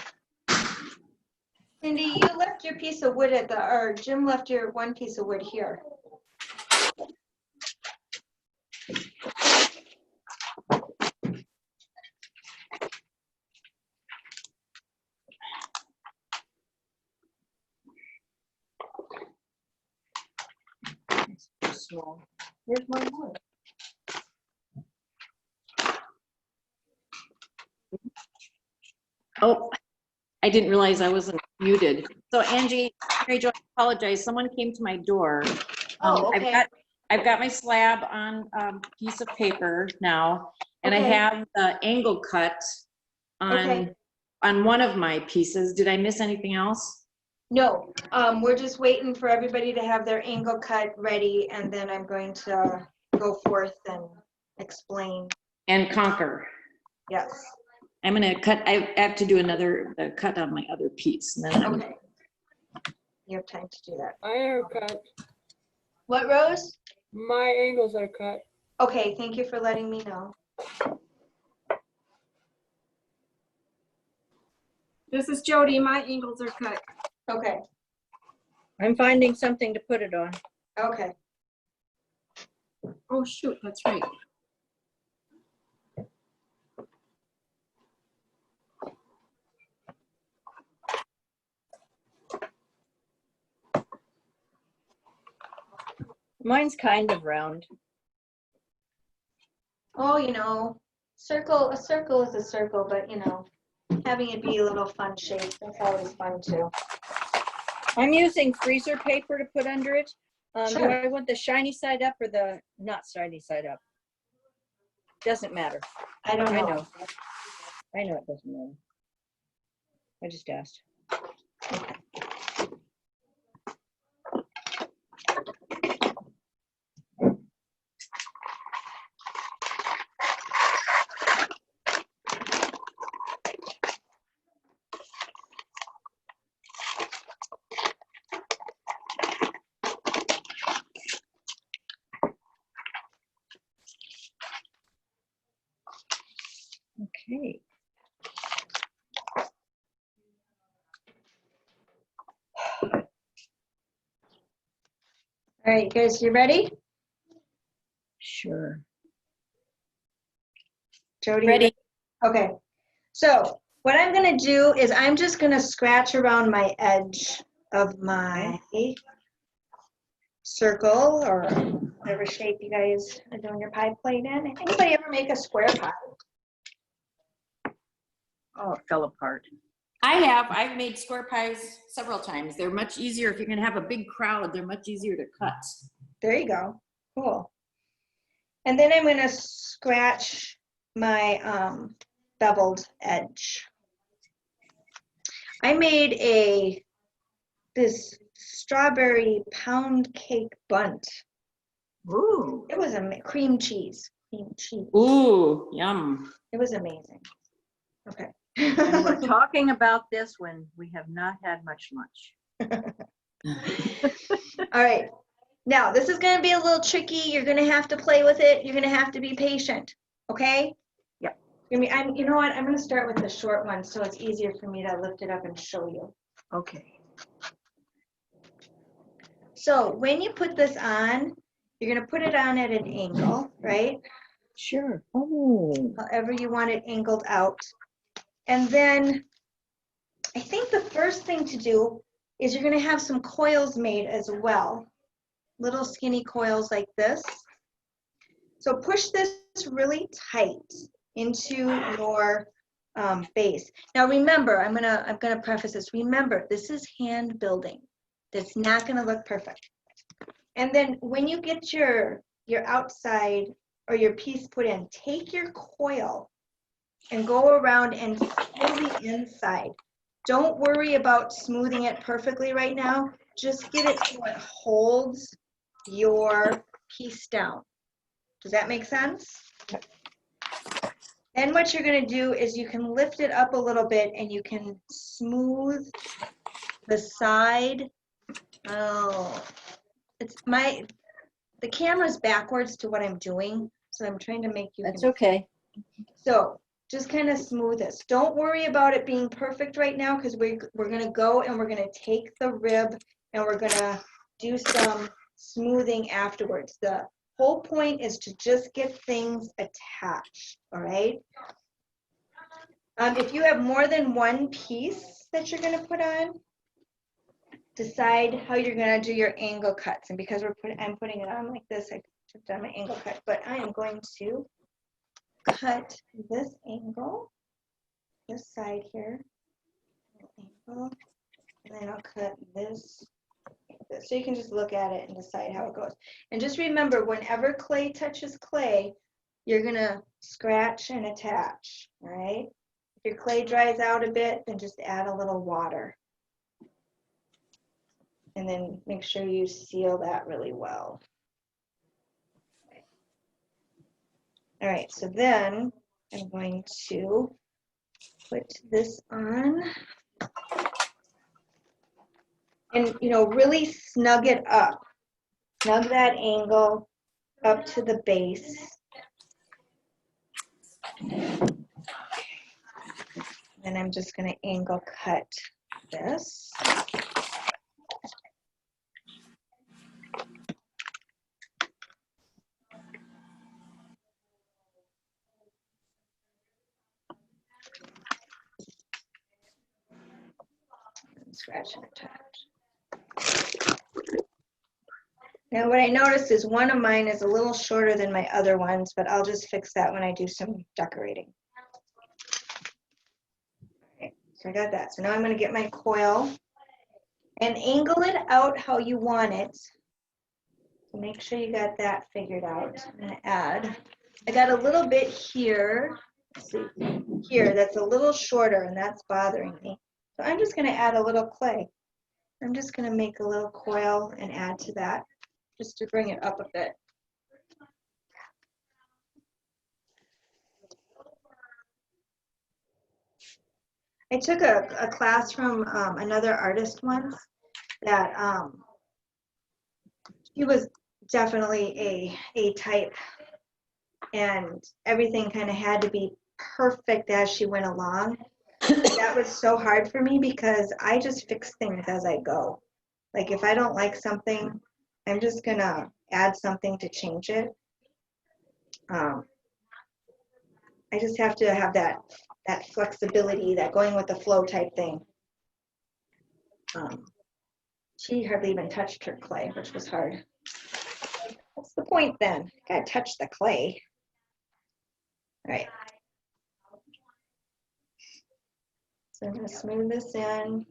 Cindy, you left your piece of wood or Jim left your one piece of wood here. It's small. Where's my wood? Oh, I didn't realize I wasn't muted. So Angie, Mary Jo, I apologize. Someone came to my door. Oh, okay. I've got my slab on a piece of paper now, and I Okay. have the angle cut Okay. on one of my pieces. Did I miss anything else? No, we're just waiting for everybody to have their angle cut ready, and then I'm going to go forth and explain. And conquer. Yes. I'm gonna cut. I have to do another cut on my other piece. And then Okay. You have time to do that. My haircut. What, Rose? My angles are cut. Okay, thank you for letting me know. This is Jody. My angles are cut. Okay, I'm finding something to put it on. okay. Oh, shoot, that's right. Mine's kind of round. Oh, you know, a circle is a circle, but you know, having it be a little fun shape, that's always fun too. I'm using freezer paper to put under it. Do Sure. I want the shiny side up or the not shiny side up? Doesn't matter. I don't I know. know. I know it doesn't matter. I just asked. Okay. All right, guys, you ready? Sure. Jody? Ready. Okay, so what I'm gonna do is I'm just gonna scratch around my edge of my circle or whatever shape you guys are doing your pie plate in. Anybody ever make a square pie? Oh, it fell apart. I've made square pies several times. They're much easier if you're gonna have a big crowd. They're much easier to cut. There you go. Cool. And then I'm gonna scratch my beveled edge. I made this strawberry pound cake bunt. Ooh. It was a cream cheese. Ooh, yum. It was amazing. Okay. And we're talking about this when we have not had much lunch. All right. Now, this is going to be a little tricky. You're going to have to play with it. You're going to have to be patient. Okay? Yep. You know what? I'm going to start with the short one so it's easier for me to lift it up and show you. Okay. So when you put this on, you're going to put it on at an angle, right? Sure. Oh. However you want it angled out. And then I think the first thing to do is you're going to have some coils made as well. Little skinny coils like this. So push this really tight into your base. Now remember, I'm gonna preface this. Remember, this is hand building. That's not gonna look perfect. And then when you get your outside or your piece put in, take your coil and go around and fill the inside. Don't worry about smoothing it perfectly right now. Just get it so it holds your piece down. Does that make sense? Then what you're going to do is you can lift it up a little bit and you can smooth the side. Oh, the camera's backwards to what I'm doing, so I'm trying to make you. That's okay. So just kind of smooth this. Don't worry about it being perfect right now because we're going to go and we're going to take the rib and we're going to do some smoothing afterwards. The whole point is to just get things attached, all right? If you have more than one piece that you're going to put on, decide how you're going to do your angle cuts. And because I'm putting it on like this, I took down my angle cut, but I am going to cut this angle, this side here, angle, and then I'll cut this. So you can just look at it and decide how it goes. And just remember, whenever clay touches clay, you're gonna scratch and attach, all right? If your clay dries out a bit, then just add a little water. And then make sure you seal that really well. All right, so then I'm going to put this on. And, really snug it up. Snug that angle. up to the base. And I'm just going to angle cut this. Scratch and attach. Now what I noticed is one of mine is a little shorter than my other ones, but I'll just fix that when I do some decorating. Okay, so I got that. So now I'm going to get my coil and angle it out how you want it. So make sure you got that figured out. I'm going to add. I got a little bit here. Let's see, here that's a little shorter, and that's bothering me. So I'm just going to add a little clay. I'm just going to make a little coil and add to that, just to bring it up a bit. I took a class from another artist once that she was definitely a type, and everything kind of had to be perfect as she went along. That was so hard for me because I just fix things as I go. Like if I don't like something, I'm just gonna add something to change it. I just have to have that flexibility, that going with the flow type thing. She hardly even touched her clay, which was hard. What's the point then? You gotta touch the clay. All right. So I'm gonna smooth this in.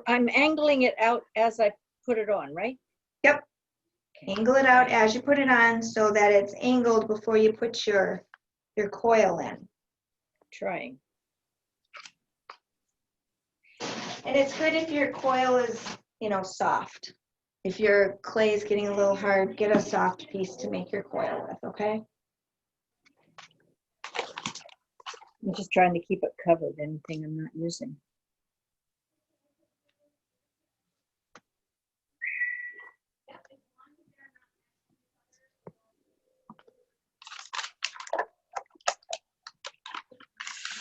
I'm angling it out as I put it on, right? Yep. Angle it out as you put it on so that it's angled before you put your coil in. Trying. And it's good if your coil is, you know, soft. If your clay is getting a little hard, get a soft piece to make your coil with, okay? I'm just trying to keep it covered, anything I'm not using.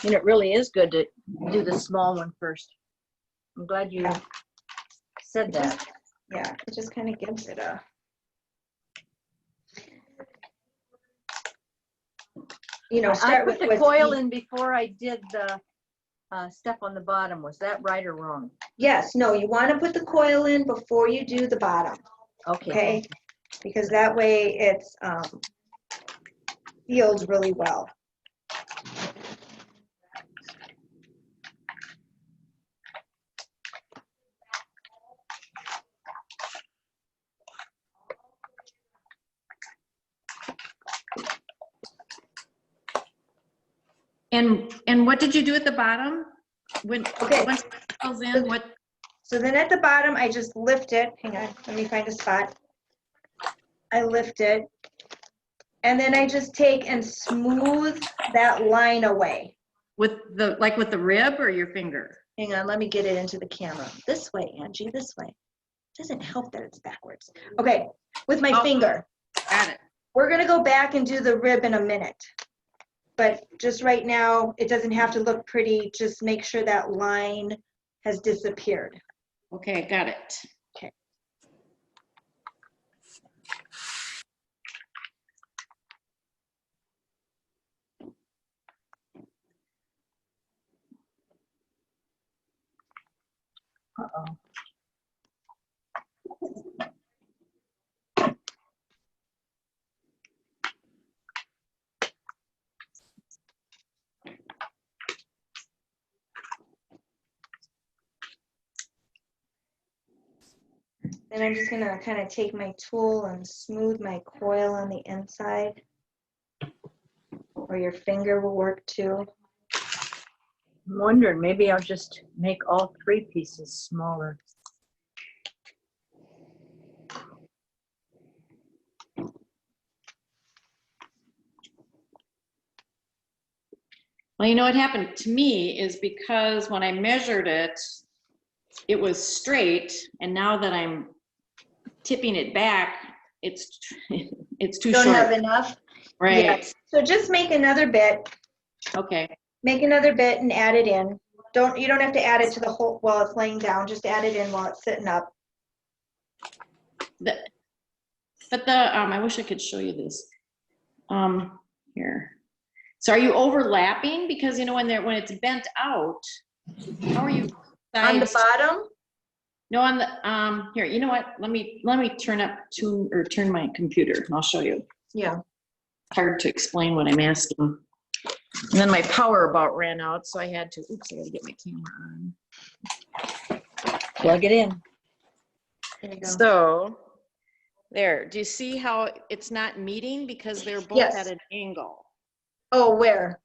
And it really is good to do the small one first. I'm glad you said that. Yeah, it just kind of gives it a... You know, I start put with the what's coil easy. in before I did the step on the bottom. Was that right or wrong? Yes, no, you want to put the coil in before you do the bottom. Okay? Because that way it's sealed really well. And what did you do at the bottom? Okay. Once it goes in, what? So then at the bottom, I just lift it. Hang on, let me find a spot. I lift it. And then I just take and smooth that line away. With the, like with the rib or your finger? Hang on, let me get it into the camera. This way, Angie, this way. Doesn't help that it's backwards. Okay, with my finger. Got it. We're gonna go back and do the rib in a minute. But just right now, it doesn't have to look pretty. Just make sure that line has disappeared. Okay, got it. Okay. Uh-oh. And I'm just gonna kind of take my tool and smooth my coil on the inside. Or your finger will work too. I'm wondering, maybe I'll just make all 3 pieces smaller. Well, you know what happened to me is because when I measured it, it was straight, and now that I'm tipping it back, it's too Don't short. have enough? Right. Yes. So just make another bit. Okay. Make another bit and add it in. You don't have to add it to the whole while it's laying down. Just add it in while it's sitting up. I wish I could show you this. Here. So are you overlapping? Because you know when it's bent out, how are you? On the sides- bottom? No, on the here. You know what? Let me turn my computer and I'll show you. Yeah. Hard to explain what I'm asking. And then my power about ran out, so I had to. Oops! I got to get my camera on. Plug it in. There you go. So there. Do you see how it's not meeting because they're both Yes. at an angle? Oh, where?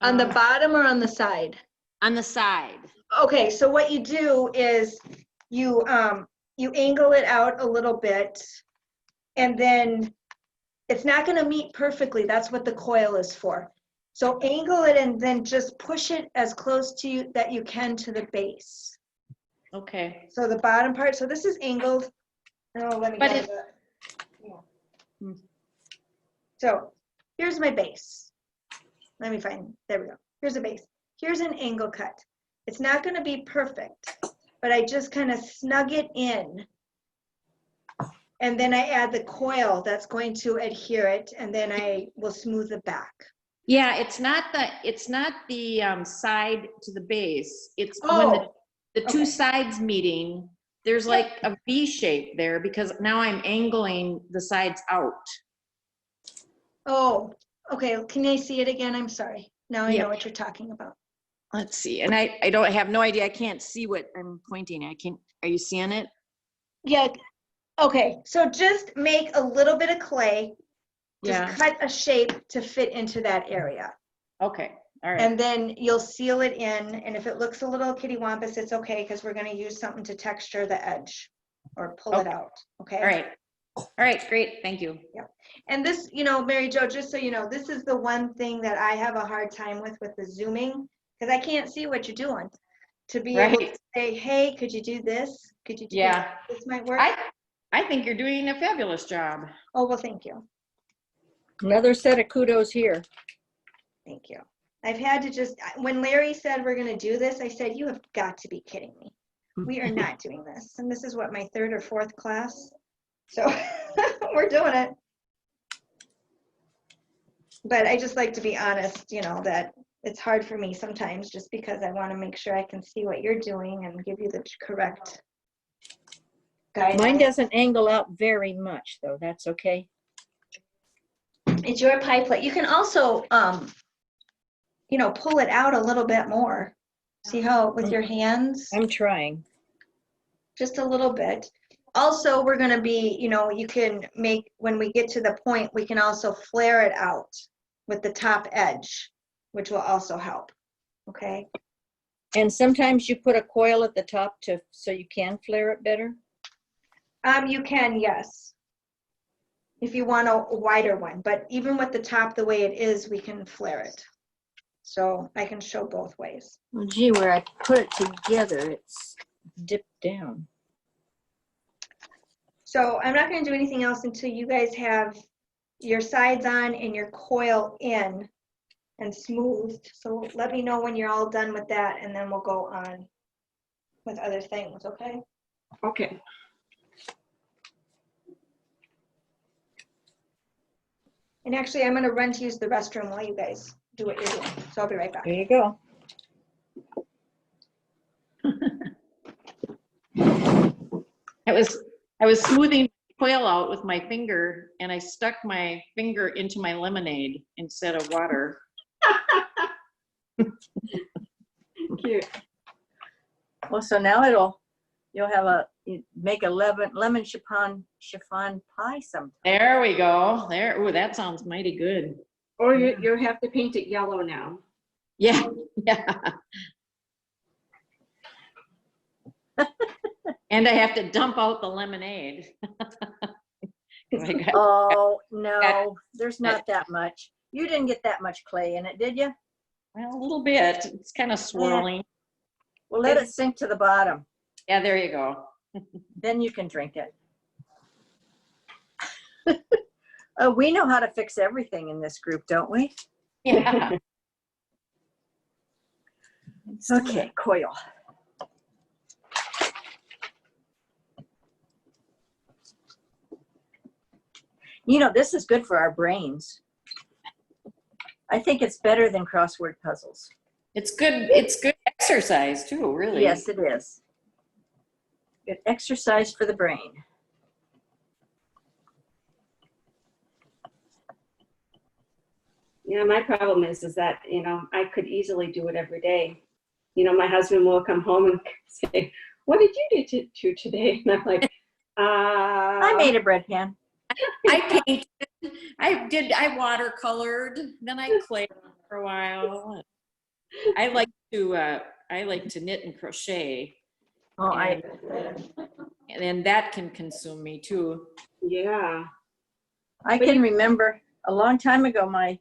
On the Um, bottom or on the side? On the side. Okay, so what you do is you angle it out a little bit, and then it's not going to meet perfectly. That's what the coil is for. So angle it and then just push it as close to you that you can to the base. Okay. So the bottom part. So this is angled. Oh, let me But get it. Yeah. So here's my base. Let me find. There we go. Here's a base. Here's an angle cut. It's not going to be perfect, but I just kind of snug it in. And then I add the coil that's going to adhere it, and then I will smooth it back. Yeah, it's not the side to the base. It's when Oh, the two okay. sides meeting. There's like a V shape there because now I'm angling the sides out. Oh, okay. Can I see it again? I'm sorry. Now I Yep. know what you're talking about. Let's see. And I have no idea. I can't see what I'm pointing at. Are you seeing it? Yeah. Okay. So just make a little bit of clay. Just Yeah. cut a shape to fit into that area. Okay. All right. And then you'll seal it in. And if it looks a little kittywampus, it's okay because we're going to use something to texture the edge or pull it Okay. out. Okay. All right. All right. Great. Thank you. And this, Mary Jo, just so you know, this is the one thing that I have a hard time with the zooming, because I can't see what you're doing. To be able to Right. say, hey, could you do this? Could you do Yeah. that? This might work. I think you're doing a fabulous job. Oh, well, thank you. Another set of kudos here. Thank you. I've had to when Larry said we're going to do this, I said, you have got to be kidding me. We are not doing this. And this is what, my third or fourth class? So we're doing it. But I just like to be honest, that it's hard for me sometimes just because I want to make sure I can see what you're doing and give you the correct guidance. Mine doesn't angle out very much, though. That's okay. It's your pie plate. You can also, pull it out a little bit more. See how with your hands? I'm trying. Just a little bit. Also, we're going to be, you can make, when we get to the point, we can also flare it out with the top edge, which will also help. Okay. And sometimes you put a coil at the top so you can flare it better. You can, yes. If you want a wider one, but even with the top the way it is, we can flare it. So I can show both ways. Well, gee, where I put it together, it's dipped down. So I'm not going to do anything else until you guys have your sides on and your coil in and smoothed. So let me know when you're all done with that, and then we'll go on with other things, okay? Okay. And actually, I'm going to run to use the restroom while you guys do what you're doing. So I'll be right back. There you go. I was smoothing coil out with my finger, and I stuck my finger into my lemonade instead of water. Cute. Well, so now you make a lemon chiffon pie sometime. There we go. There. Ooh, that sounds mighty good. Or you have to paint it yellow now. Yeah. Yeah. And I have to dump out the lemonade. Oh, no, there's not that much. You didn't get that much clay in it, did you? Well, a little bit. It's kind of swirling. Well, let it sink to the bottom. Yeah, there you go. Then you can drink it. We know how to fix everything in this group, don't we? Yeah. Okay, coil. You know, this is good for our brains. I think it's better than crossword puzzles. It's good exercise too, really. Yes, it is. Good exercise for the brain. Yeah, my problem is that, you know, I could easily do it every day. You know, my husband will come home and say, what did you do today? And I'm like, I made a bread pan. I painted, I watercolored, then I clayed for a while. I like to knit and crochet. Oh, and then that can consume me too. yeah. I can remember a long time ago, my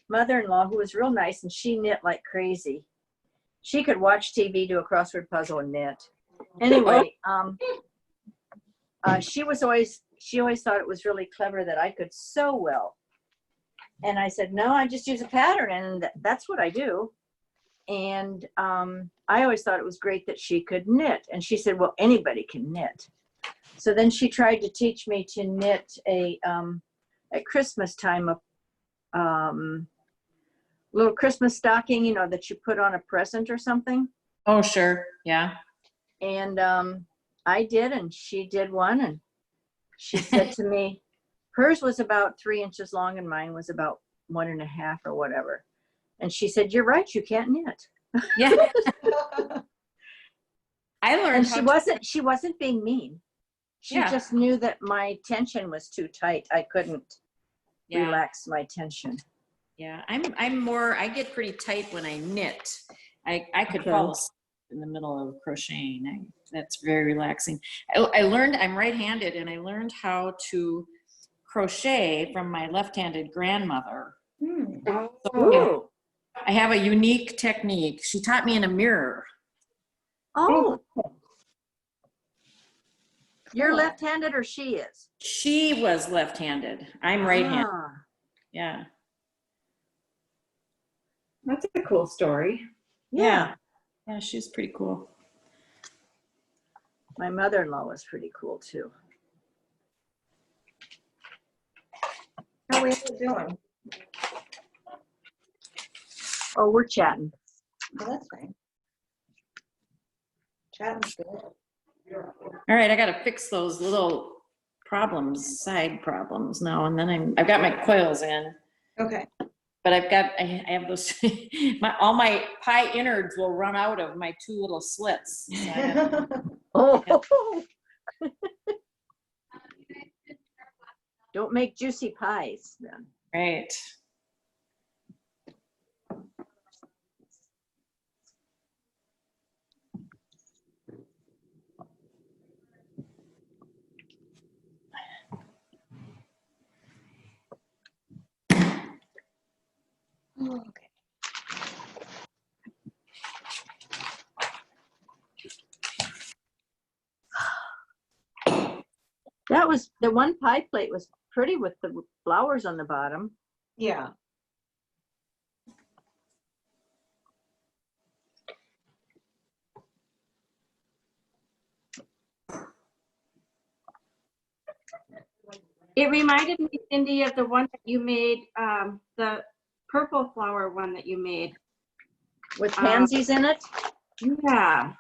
mother-in-law, who was real nice, and she knit like crazy. She could watch TV, do a crossword puzzle, and knit. Anyway, she always thought it was really clever that I could sew well. And I said, no, I just use a pattern, and that's what I do. And I always thought it was great that she could knit. And she said, well, anybody can knit. So then she tried to teach me to knit at Christmas time, a little Christmas stocking, you know, that you put on a present or something. Oh, sure. Yeah. And I did, and she did one. And she said to me, hers was about 3 inches long and mine was about 1.5 or whatever. And she said, you're right, you can't knit. Yeah. I learned and she wasn't being mean. She Yeah. just knew that my tension was too tight. I couldn't relax my tension. Yeah, I get pretty tight when I knit. I could fall asleep in the middle of crocheting. That's very relaxing. I'm right-handed, and I learned how to crochet from my left-handed grandmother. So I have a unique technique. She taught me in a mirror. Oh. You're left-handed, or she is? She was left-handed. I'm right-handed. Yeah. That's a cool story. Yeah. Yeah, she's pretty cool. My mother-in-law was pretty cool too. How are we doing? Oh, we're chatting. Oh, that's fine. Chatting's good. All right, I got to fix those little side problems now, and then I've got my coils in. Okay. But I have those, all my pie innards will run out of my 2 little slits. So Don't make juicy pies then. Right. Okay. That was, the one pie plate was pretty with the flowers on the bottom. Yeah. It reminded me, Cindy, of the one that you made, the purple flower one that you made. With pansies in it? Yeah.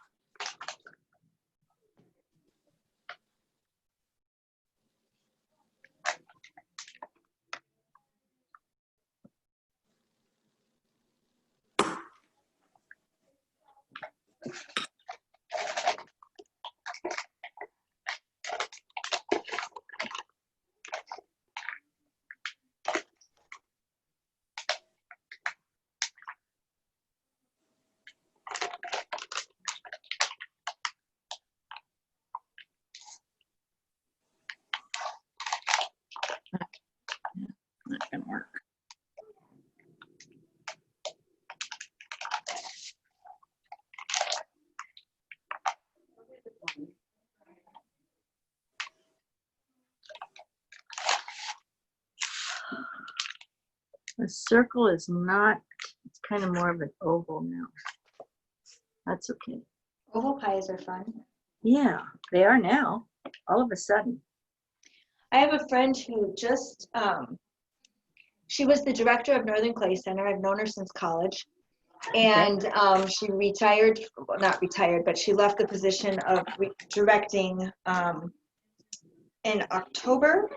The circle is not, it's kind of more of an oval now. That's okay. Oval pies are fun. Yeah, they are now, all of a sudden. I have a friend who just, she was the director of Northern Clay Center. I've known her since college. And she retired, well, not retired, but she left the position of directing in October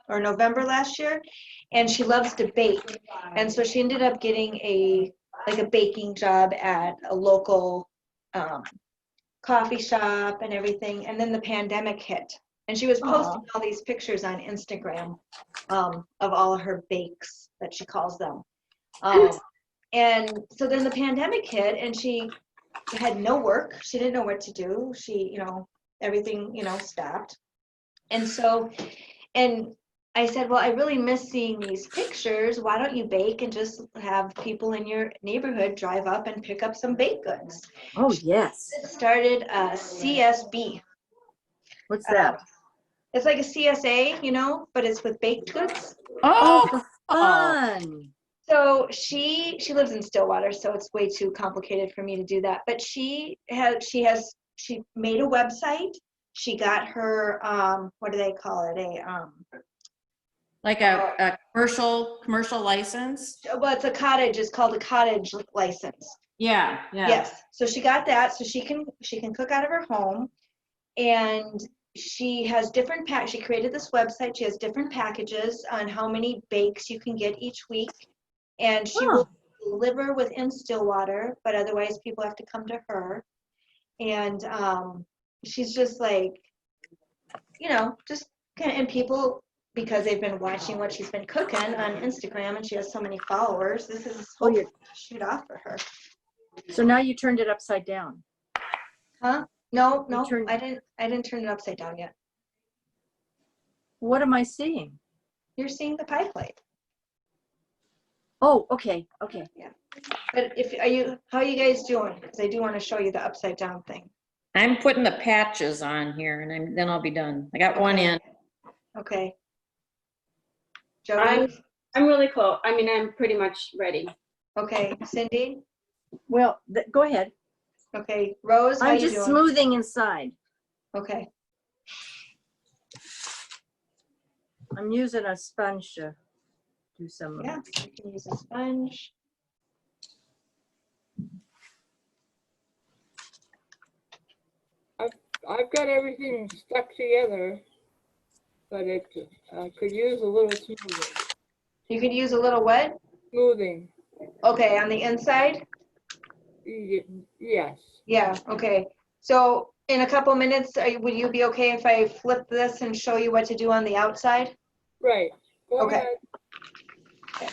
or November last year. And she loves to bake. And so she ended up getting a baking job at a local coffee shop and everything. And then the pandemic hit. And she was posting all these pictures on Instagram of all of her bakes that she calls them. And so then the pandemic hit and she had no work. She didn't know what to do. She, everything, stopped. And so, and I said, well, I really miss seeing these pictures. Why don't you bake and just have people in your neighborhood drive up and pick up some baked goods? Oh, yes. She started CSB. What's that? It's like a CSA, but it's with baked goods. Oh, for fun. So she lives in Stillwater, so it's way too complicated for me to do that. But she made a website. She got her what do they call it? Like a commercial license? Well, it's a cottage. It's called a cottage license. Yeah. Yes. So she got that, so she can cook out of her home, and she has different she created this website. She has different packages on how many bakes you can get each week. And she will deliver within Stillwater, but otherwise people have to come to her. And she's just like, just kind of, and people, because they've been watching what she's been cooking on Instagram and she has so many followers, this is to shoot off for her. So now you turned it upside down. Huh? No, I didn't turn it upside down yet. What am I seeing? You're seeing the pie plate. Oh, okay. Yeah. But how are you guys doing? Because I do want to show you the upside down thing. I'm putting the patches on here and then I'll be done. I got one in. Okay. Jody? I'm really close. I mean, I'm pretty much ready. Okay. Cindy? Well, go ahead. Okay. Rose, how I'm you just doing? smoothing inside. Okay. I'm using a sponge to do some. Yeah, you can use a sponge. I've got everything stuck together, but it could use a little smoothing. You could use a little what? Smoothing. Okay, on the inside? Yes. Yeah, okay. So in a couple minutes, would you be okay if I flip this and show you what to do on the outside? Right. Go Okay. ahead. Okay.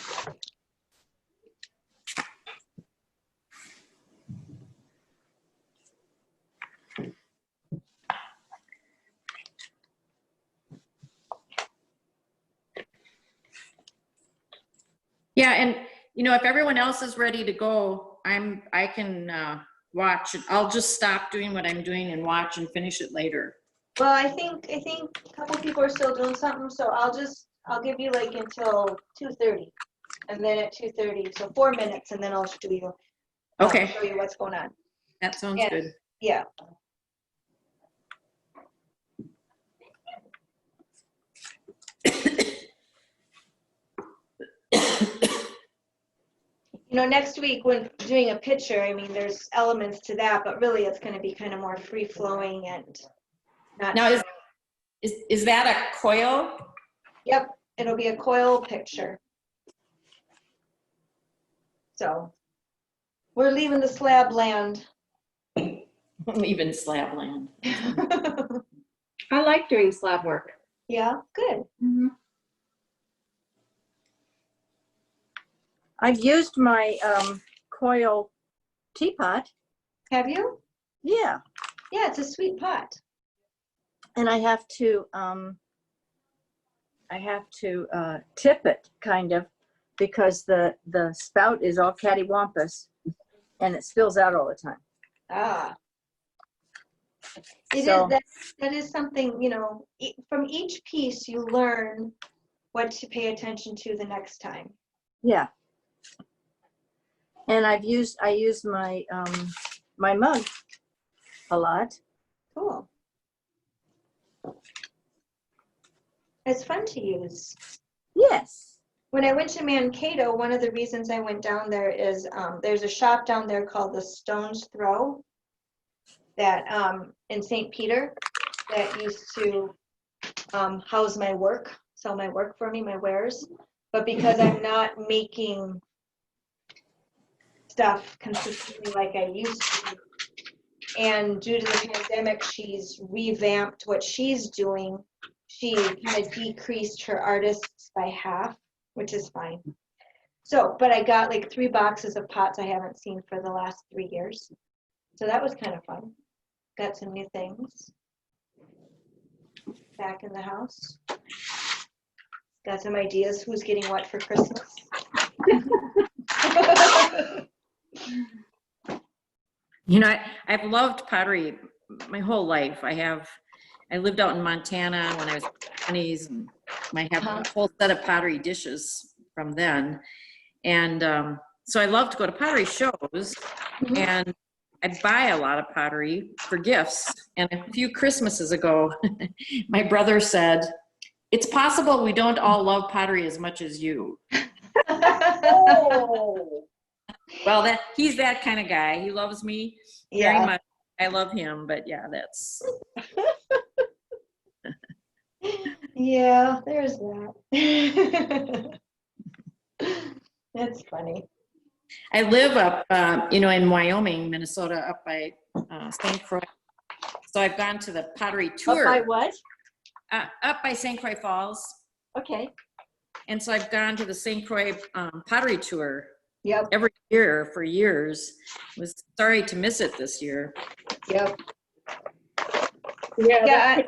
Yeah, and if everyone else is ready to go, I can watch it. I'll just stop doing what I'm doing and watch and finish it later. Well, I think a couple people are still doing something, so I'll give you like until 2:30, and then at 2:30, so 4 minutes, and then I'll show you. Okay. Show you what's going on. That sounds good. Yeah. Next week when doing a picture, I mean, there's elements to that, but really it's going to be kind of more free flowing and not. Now, is that a coil? Yep, it'll be a coil picture. So we're leaving the slab land. Leaving slab land. I like doing slab work. Yeah, good. Mm-hmm. I've used my coil teapot. Have you? Yeah. Yeah, it's a sweet pot. And I have to tip it kind of because the spout is all cattywampus and it spills out all the time. Ah. That is something, from each piece you learn what to pay attention to the next time. Yeah. And I use my my mug a lot. Cool. It's fun to use. Yes. When I went to Mankato, one of the reasons I went down there is there's a shop down there called the Stone's Throw that in St. Peter that used to house my work, sell my work for me, my wares. But because I'm not making stuff consistently like I used to, and due to the pandemic, she's revamped what she's doing. She kind of decreased her artists by half, which is fine. So, but I got like 3 boxes of pots I haven't seen for the last 3 years. So that was kind of fun. Got some new things back in the house. Got some ideas who's getting what for Christmas. You know, I've loved pottery my whole life. I lived out in Montana when I was in my 20s, and I have a whole set of pottery dishes from then. And so I love to go to pottery shows, and I buy a lot of pottery for gifts. And a few Christmases ago, my brother said, "It's possible we don't all love pottery as much as you." Oh. Well, he's that kind of guy. He loves me very much. I love him, but yeah, that's. Yeah, there's that. That's funny. I live up, in Wyoming, Minnesota, up by St. Croix. So I've gone to the pottery tour. Up by what? Up by St. Croix Falls. Okay. And so I've gone to the St. Croix pottery tour. Yep. Every year for years. Was sorry to miss it this year. Yep. Yeah.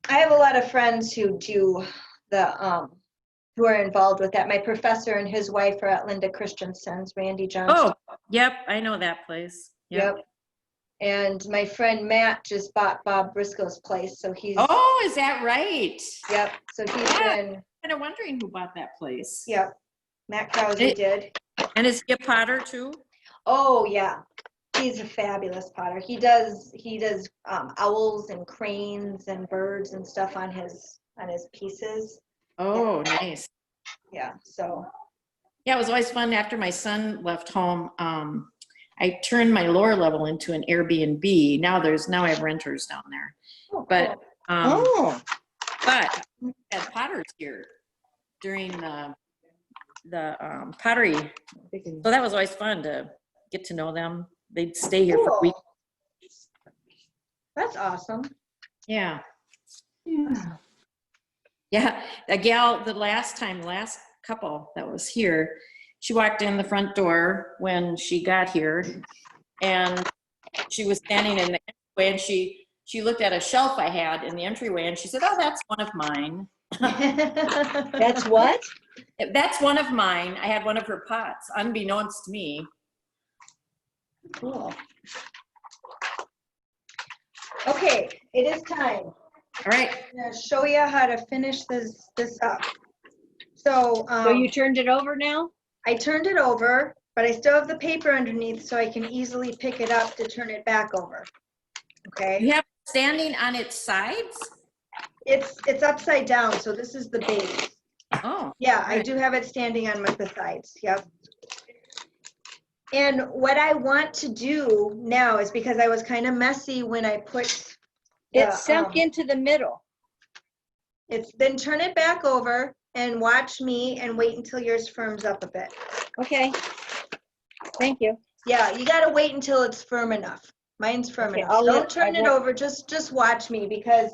I have a lot of friends who do who are involved with that. My professor and his wife are at Linda Christensen's, Randy Johnson. Oh, yep, I know that place. Yep. And my friend Matt just bought Bob Briscoe's place, so he's. Oh, is that right? Yep. So he's been. I'm kind of wondering who bought that place. Yep. Matt Krause did. And is he a potter too? Oh yeah, he's a fabulous potter. He does owls and cranes and birds and stuff on his pieces. Oh, nice. Yeah. So. Yeah, it was always fun. After my son left home, I turned my lower level into an Airbnb. Now I have renters down there. Oh, but cool. But I had potters here during the pottery. So that was always fun to get to know them. They'd stay here for a week. That's awesome. Yeah. Yeah. A gal, the last couple that was here, she walked in the front door when she got here, and she was standing in the entryway, and she looked at a shelf I had in the entryway, and she said, "Oh, that's one of mine." That's what? That's one of mine. I had one of her pots, unbeknownst to me. Cool. Okay, it is time. All right. I'm going to show you how to finish this up. So you turned it over now? I turned it over, but I still have the paper underneath, so I can easily pick it up to turn it back over. Okay. You have it standing on its sides? It's upside down, so this is the base. Oh. Yeah, I do have it standing on the sides. Yep. And what I want to do now is, because I was kind of messy when I put it sunk into the middle. Then turn it back over and watch me and wait until yours firms up a bit. Okay. Thank you. Yeah, you got to wait until it's firm enough. Mine's firm enough. So don't turn it over. Just watch me, because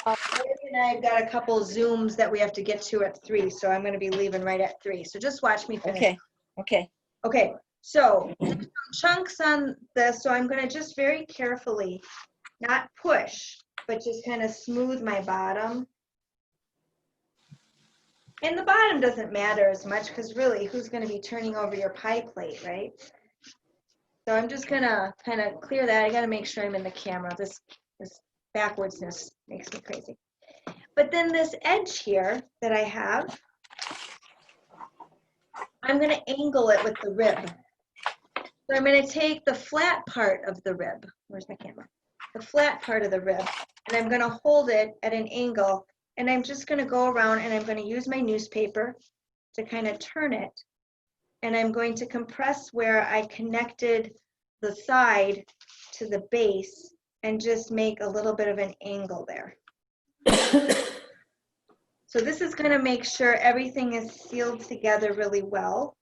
and I've got a couple Zooms that we have to get to at 3, so I'm going to be leaving right at 3. So just watch me finish. Okay. Okay. Okay. So there's some chunks on this, so I'm going to just very carefully, not push, but just kind of smooth my bottom. And the bottom doesn't matter as much, because really, who's going to be turning over your pie plate, right? So I'm just going to kind of clear that. I got to make sure I'm in the camera. This backwardsness makes me crazy. But then this edge here that I have, I'm going to angle it with the rib. So I'm going to take the flat part of the rib. Where's my camera? The flat part of the rib, and I'm going to hold it at an angle, and I'm just going to go around, and I'm going to use my newspaper to kind of turn it, and I'm going to compress where I connected the side to the base and just make a little bit of an angle there. So this is going to make sure everything is sealed together really well.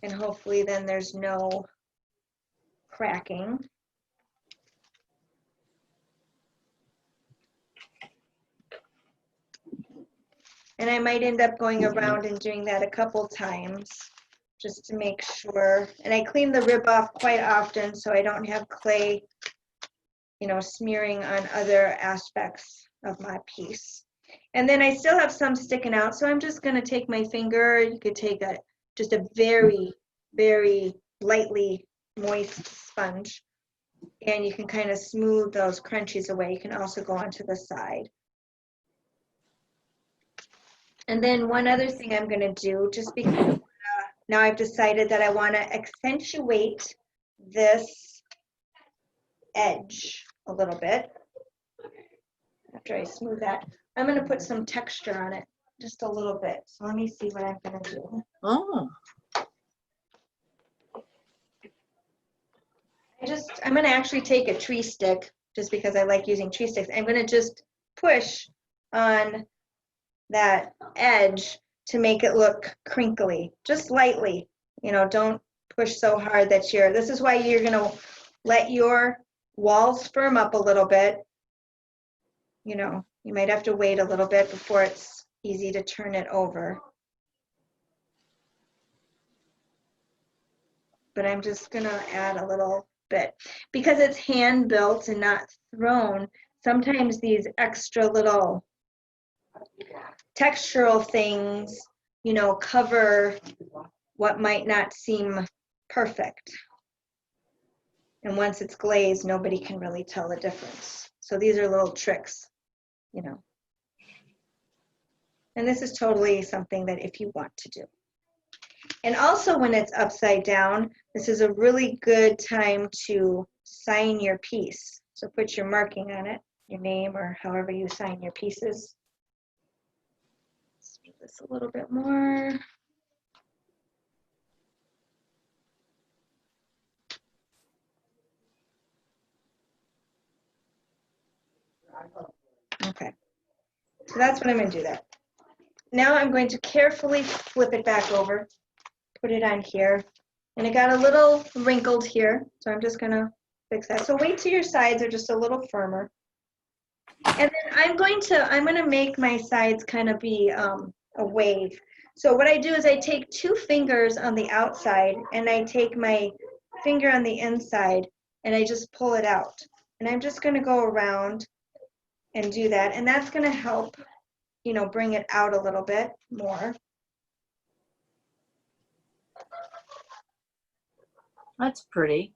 And hopefully then there's no cracking. And I might end up going around and doing that a couple times just to make sure. And I clean the rib off quite often so I don't have clay, you know, smearing on other aspects of my piece. And then I still have some sticking out, so I'm just going to take my finger. You could take just a very, very lightly moist sponge, and you can kind of smooth those crunchies away. You can also go onto the side. And then one other thing I'm going to do, just because now I've decided that I want to accentuate this edge a little bit. After I smooth that, I'm going to put some texture on it, just a little bit. So let me see what I'm going to do. Oh. I'm going to actually take a tree stick, just because I like using tree sticks. I'm going to just push on that edge to make it look crinkly, just lightly. You know, don't push so hard that this is why you're going to let your walls firm up a little bit. You know, you might have to wait a little bit before it's easy to turn it over. But I'm just going to add a little bit. Because it's hand built and not thrown, sometimes these extra little textural things, you know, cover what might not seem perfect. And once it's glazed, nobody can really tell the difference. So these are little tricks, you know. And this is totally something that if you want to do. And also when it's upside down, this is a really good time to sign your piece. So put your marking on it, your name, or however you sign your pieces. Let's do this a little bit more. Okay, so that's what I'm going to do that. Now I'm going to carefully flip it back over, put it on here, and it got a little wrinkled here, so I'm just going to fix that. So wait till your sides are just a little firmer. And then I'm going to make my sides kind of be a wave. So what I do is I take 2 fingers on the outside, and I take my finger on the inside, and I just pull it out. And I'm just going to go around and do that, and that's going to help, you know, bring it out a little bit more. That's pretty.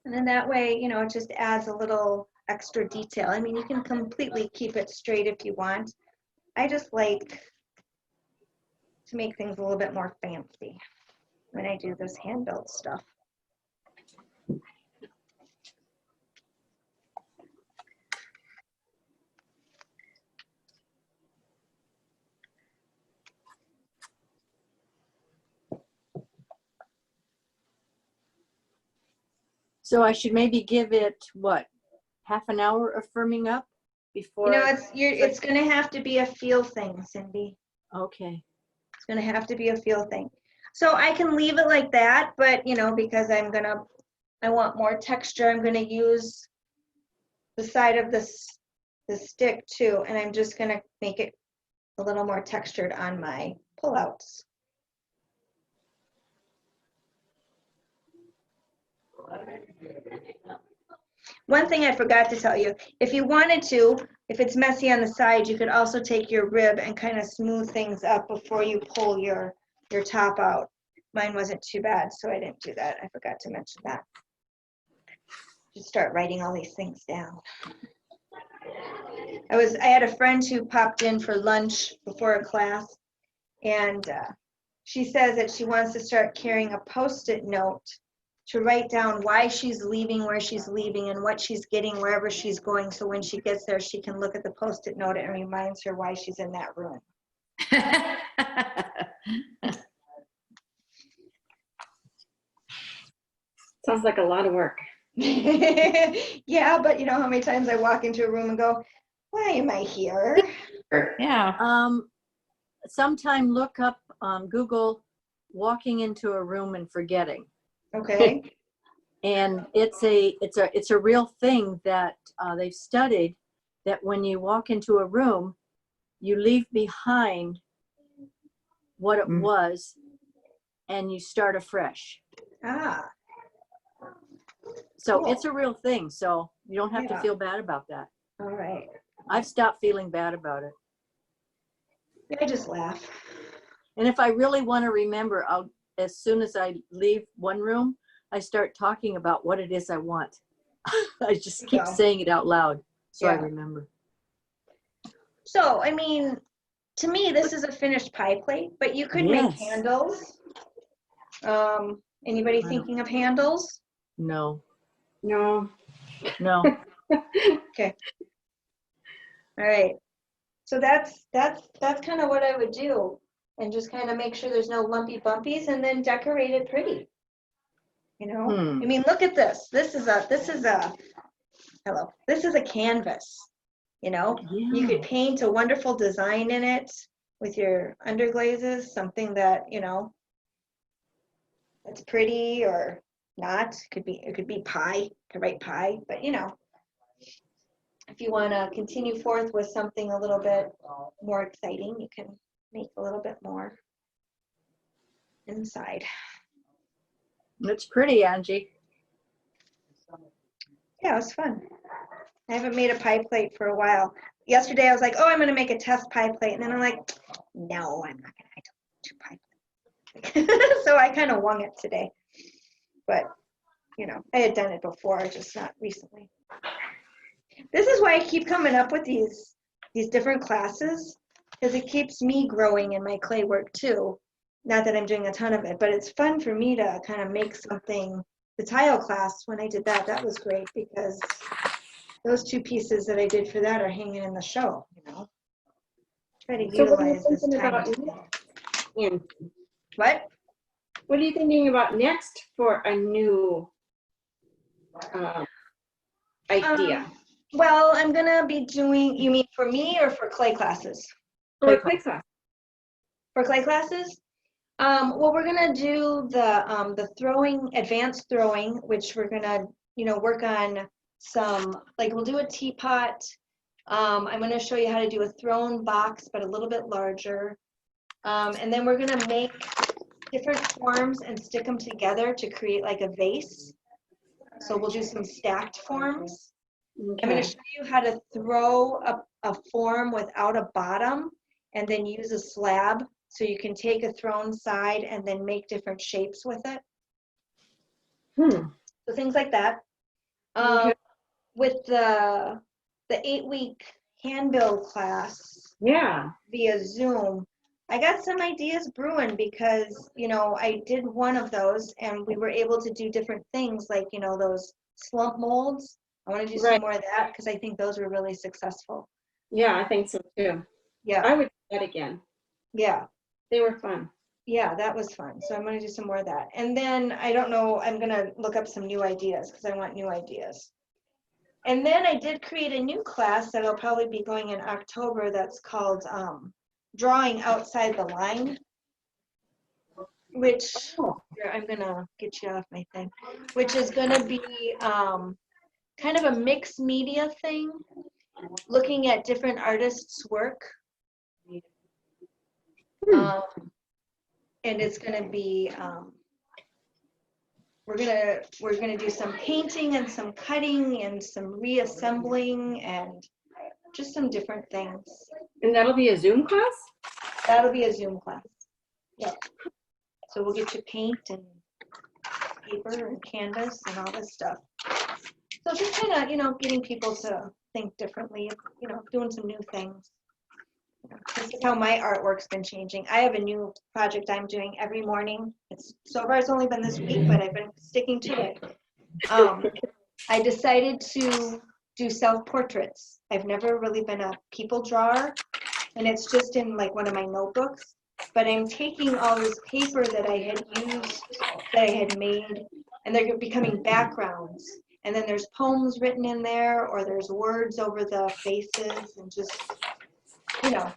And then that way, you know, it just adds a little extra detail. I mean, you can completely keep it straight if you want. I just like to make things a little bit more fancy when I do this hand-built stuff. So I should maybe give it, what, half an hour of firming up before? You know, it's going to have to be a feel thing, Cindy. Okay. It's going to have to be a feel thing. So I can leave it like that, but, you know, because I want more texture, I'm going to use the side of the stick too, and I'm just going to make it a little more textured on my pullouts. One thing I forgot to tell you, if you wanted to, if it's messy on the side, you could also take your rib and kind of smooth things up before you pull your top out. Mine wasn't too bad, so I didn't do that. I forgot to mention that. Just start writing all these things down. I had a friend who popped in for lunch before a class, and she says that she wants to start carrying a Post-it note to write down why she's leaving, where she's leaving, and what she's getting wherever she's going. So when she gets there, she can look at the Post-it note and it reminds her why she's in that room. Sounds like a lot of work. Yeah, but you know how many times I walk into a room and go, why am I here? Yeah. Sometime look up Google walking into a room and forgetting. Okay. And it's a real thing that they've studied, that when you walk into a room, you leave behind what it was and you start afresh. Ah. So Cool. it's a real thing. So you don't have to Yeah. feel bad about that. All right. I've stopped feeling bad about it. I just laugh. And if I really want to remember, as soon as I leave one room, I start talking about what it is I want. I just keep saying it out loud so I remember. So, I mean, to me, this is a finished pie plate, but you could make handles. Anybody thinking of handles? No. No. No. Okay. All right. So that's kind of what I would do, and just kind of make sure there's no lumpy bumpies, and then decorate it pretty. You know, I mean, look at this. This is a canvas. You know, you could paint a wonderful design in it with your underglazes, something that, you know, that's pretty or not. It could be pie, could write pie, but you know, if you want to continue forth with something a little bit more exciting, you can make a little bit more inside. It's pretty, Angie. Yeah, it was fun. I haven't made a pie plate for a while. Yesterday I was like, oh, I'm going to make a test pie plate. And then I'm like, no, I'm not going to do pie plate. So I kind of wung it today. But, you know, I had done it before, just not recently. This is why I keep coming up with these different classes, because it keeps me growing in my clay work too. Not that I'm doing a ton of it, but it's fun for me to kind of make something. The tile class, when I did that was great, because those two pieces that I did for that are hanging in the show, you know. Try to utilize this time. What? What are you thinking about next for a new idea? Well, I'm gonna be doing, you mean for me or for clay classes? For clay class. For clay classes? Well, we're gonna do the throwing, advanced throwing, which we're gonna, you know, work on some, like we'll do a teapot. I'm gonna show you how to do a thrown box, but a little bit larger. And then we're gonna make different forms and stick them together to create like a vase. So we'll do some stacked forms. Okay. I'm gonna show you how to throw a form without a bottom and then use a slab. So you can take a thrown side and then make different shapes with it. So things like that. With the 8-week hand build class via Zoom, I got some ideas brewing, because, you know, I did one of those and we were able to do different things, like, you know, those slump molds. I want to do some more of that, because I think those were really successful. Yeah, I think so too. Yeah. I would do that again. Yeah. They were fun. Yeah, that was fun. So I'm going to do some more of that. And then, I don't know, I'm going to look up some new ideas, because I want new ideas. And then I did create a new class that will probably be going in October, that's called Drawing Outside the Line, which, here, I'm going to get you off my thing, which is going to be kind of a mixed media thing, looking at different artists' work. And it's going to be, we're gonna do some painting and some cutting and some reassembling and just some different things. And that'll be a Zoom class? That'll be a Zoom class. Yep. So we'll get you paint and paper and canvas and all this stuff. So just kind of, you know, getting people to think differently, you know, doing some new things. This is how my artwork's been changing. I have a new project I'm doing every morning. It's so far it's only been this week, but I've been sticking to it. I decided to do self-portraits. I've never really been a people drawer, and it's just in like one of my notebooks. But I'm taking all this paper that I had used, that I had made, and they're becoming backgrounds. And then there's poems written in there, or there's words over the faces, and just, you know,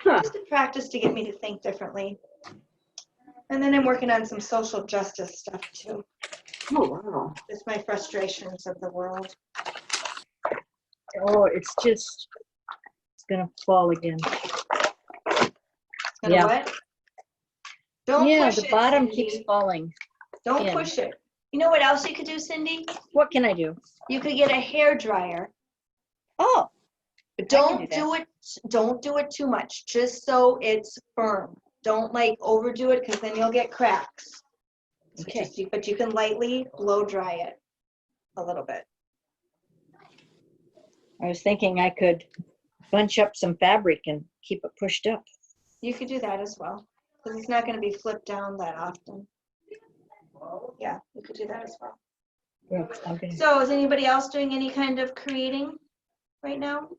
just a practice to get me to think differently. And then I'm working on some social justice stuff too. Oh, wow. Just my frustrations of the world. Oh, it's gonna fall again. Gonna Yeah. what? Don't Yeah, push the it, bottom Cindy. keeps falling. Don't in. push it. You know what else you could do, Cindy? What can I do? You could get a hair dryer. Oh, But can do don't do it too much, just so it's firm. Don't like overdo it, because then you'll get cracks. So okay. but you can lightly blow dry it a little bit. I was thinking I could bunch up some fabric and keep it pushed up. You could do that as well, because it's not going to be flipped down that often. Yeah, you could do that as well. Yeah, okay. So is anybody else doing any kind of creating right now?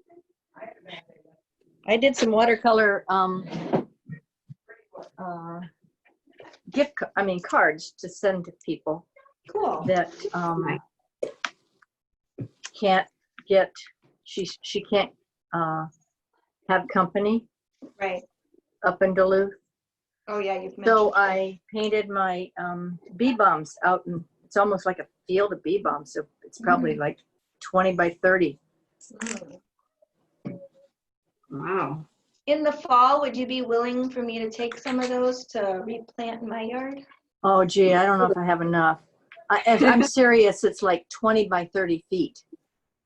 I did some watercolor cards to send to people Cool. that can't get, she can't have company Right. up in Duluth. Oh yeah, you've mentioned. So I painted my bee balms out, and it's almost like a field of bee balms. So it's probably like 20 by 30. Wow. In the fall, would you be willing for me to take some of those to replant in my yard? Oh, gee, I don't know if I have enough. I'm serious. It's like 20 by 30 feet,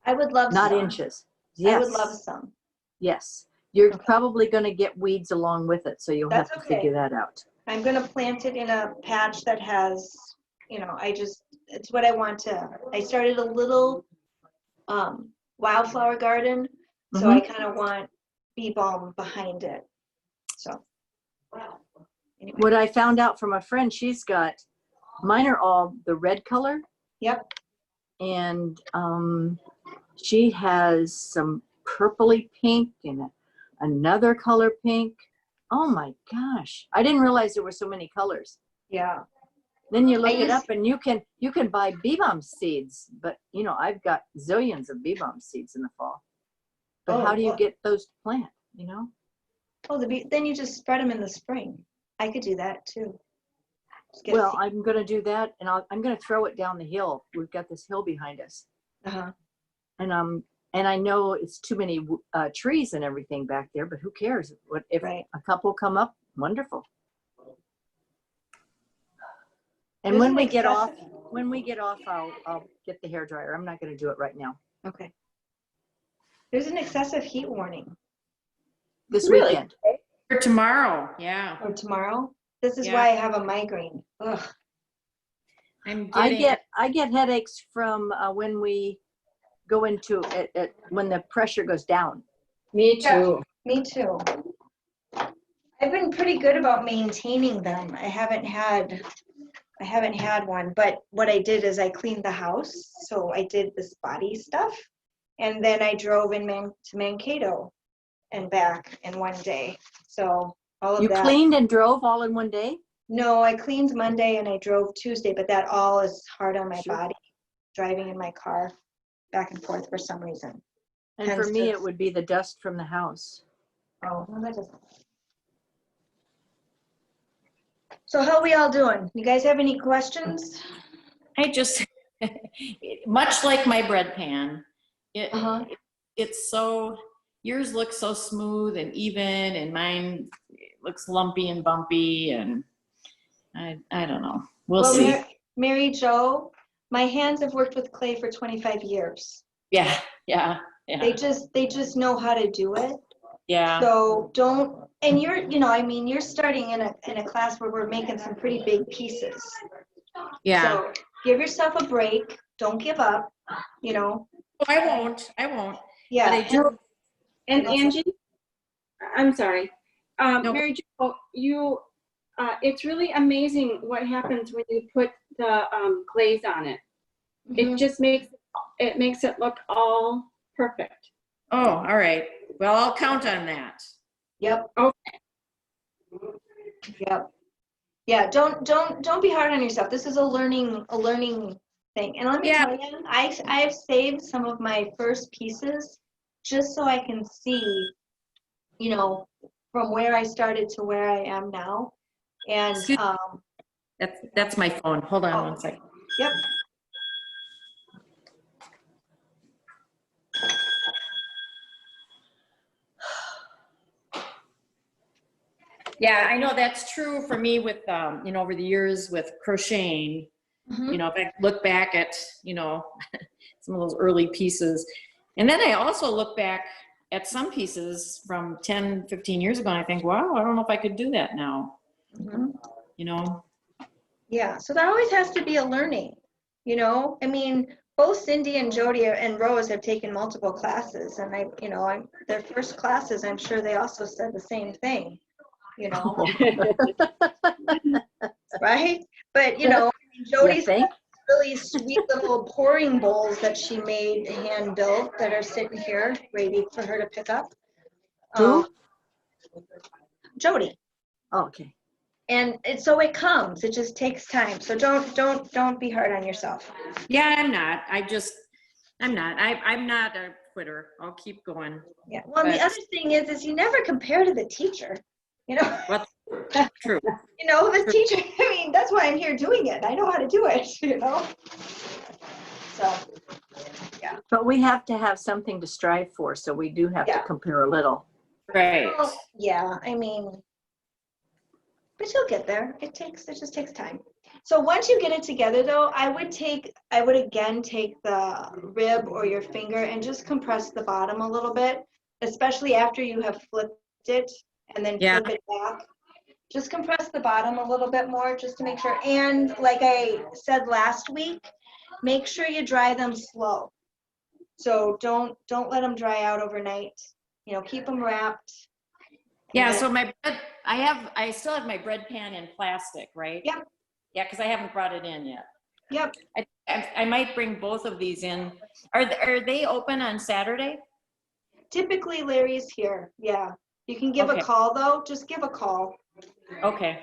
I would love not some. inches. Yes. I would love some. Yes. You're Okay. probably going to get weeds along with it, so you'll That's have to okay. figure that out. I'm going to plant it in a patch that has, you know, it's what I want to. I started a little wildflower garden, so I kind of want bee balm behind it. So, anyway. What I found out from a friend, she's got, mine are all the red color. Yep. And she has some purpley pink and another color pink. Oh my gosh. I didn't realize there were so many colors. Yeah. Then you look it up and you can buy bee balm seeds, but you know, I've got zillions of bee balm seeds in the fall. But how do you get those to plant, you know? Oh, then you just spread them in the spring. I could do that too. Well, I'm going to do that, and I'm going to throw it down the hill. We've got this hill behind us. Uh-huh. And I know it's too many trees and everything back there, but who cares? What if a couple come up? Wonderful. And when we get off, I'll get the hairdryer. I'm not going to do it right now. Okay. There's an excessive heat warning. This weekend. For tomorrow, yeah. Or tomorrow? This is why I have a migraine. Ugh. I get headaches from when we go into it when the pressure goes down. Me too. Yeah, me too. I've been pretty good about maintaining them. I haven't had one, but what I did is I cleaned the house. So I did this body stuff, and then I drove to Mankato and back in one day. So all of You that. cleaned and drove all in one day? No, I cleaned Monday and I drove Tuesday, but that all is hard on my body, driving in my car back and forth for some reason. And for me, it would be the dust from the house. Oh, well, that doesn't. So how are we all doing? You guys have any questions? I just, much like my bread pan, it's so, yours looks so smooth and even, and mine looks lumpy and bumpy, and I don't know. We'll see. Mary Jo, my hands have worked with clay for 25 years. Yeah. They just know how to do it. Yeah. So don't, and you're starting in a class where we're making some pretty big pieces. Yeah. So give yourself a break. don't give up, you know. Oh, I won't. But Yeah. I do. And Angie, I'm sorry. No. Mary Jo, you, it's really amazing what happens when you put the glaze on it. It Mhm. just makes it look all perfect. Oh, all right. Well, I'll count on that. Yep. Okay. Yep. Yeah, don't be hard on yourself. This is a learning thing. And let me tell you, I've saved some of my first pieces just so I can see, you know, from where I started to where I am now. And Excuse- That's my phone. Hold on Oh. one second. Yep. Yeah, I know that's true for me with, you know, over the years with crocheting. Mhm. You know, if I look back at, you know, some of those early pieces. And then I also look back at some pieces from 10, 15 years ago and I think, wow, I don't know if I could do that now, Mhm. you know? Yeah, so there always has to be a learning, you know? I mean, both Cindy and Jody and Rose have taken multiple classes, and their first classes, I'm sure they also said the same thing, you know? Right? But, you know, Jody's got really sweet little pouring bowls that she made hand built that are sitting here ready for her to pick up. Who? Jody. Oh, okay. And so it comes. It just takes time. So don't be hard on yourself. Yeah, I'm not. I'm not. I'm not a quitter. I'll keep going. Yeah. Well, the other thing is you never compare to the teacher. You know. What's true? You know, the teacher. I mean, that's why I'm here doing it. I know how to do it. You know. So. Yeah. But we have to have something to strive for, so we do have to compare a little. Right. Well, yeah. I mean. But you'll get there. It just takes time. So once you get it together though, I would again take the rib or your finger and just compress the bottom a little bit, especially after you have flipped it and then flip it back. Just compress the bottom a little bit more just to make sure. And like I said last week, make sure you dry them slow. So don't let them dry out overnight. You know, keep them wrapped. Yeah, so my bread, I still have my bread pan in plastic, right? Yep. Yeah, because I haven't brought it in yet. Yep. I might bring both of these in. Are they open on Saturday? Typically Larry's here. Yeah. You can give a call though. Just give a call. Okay.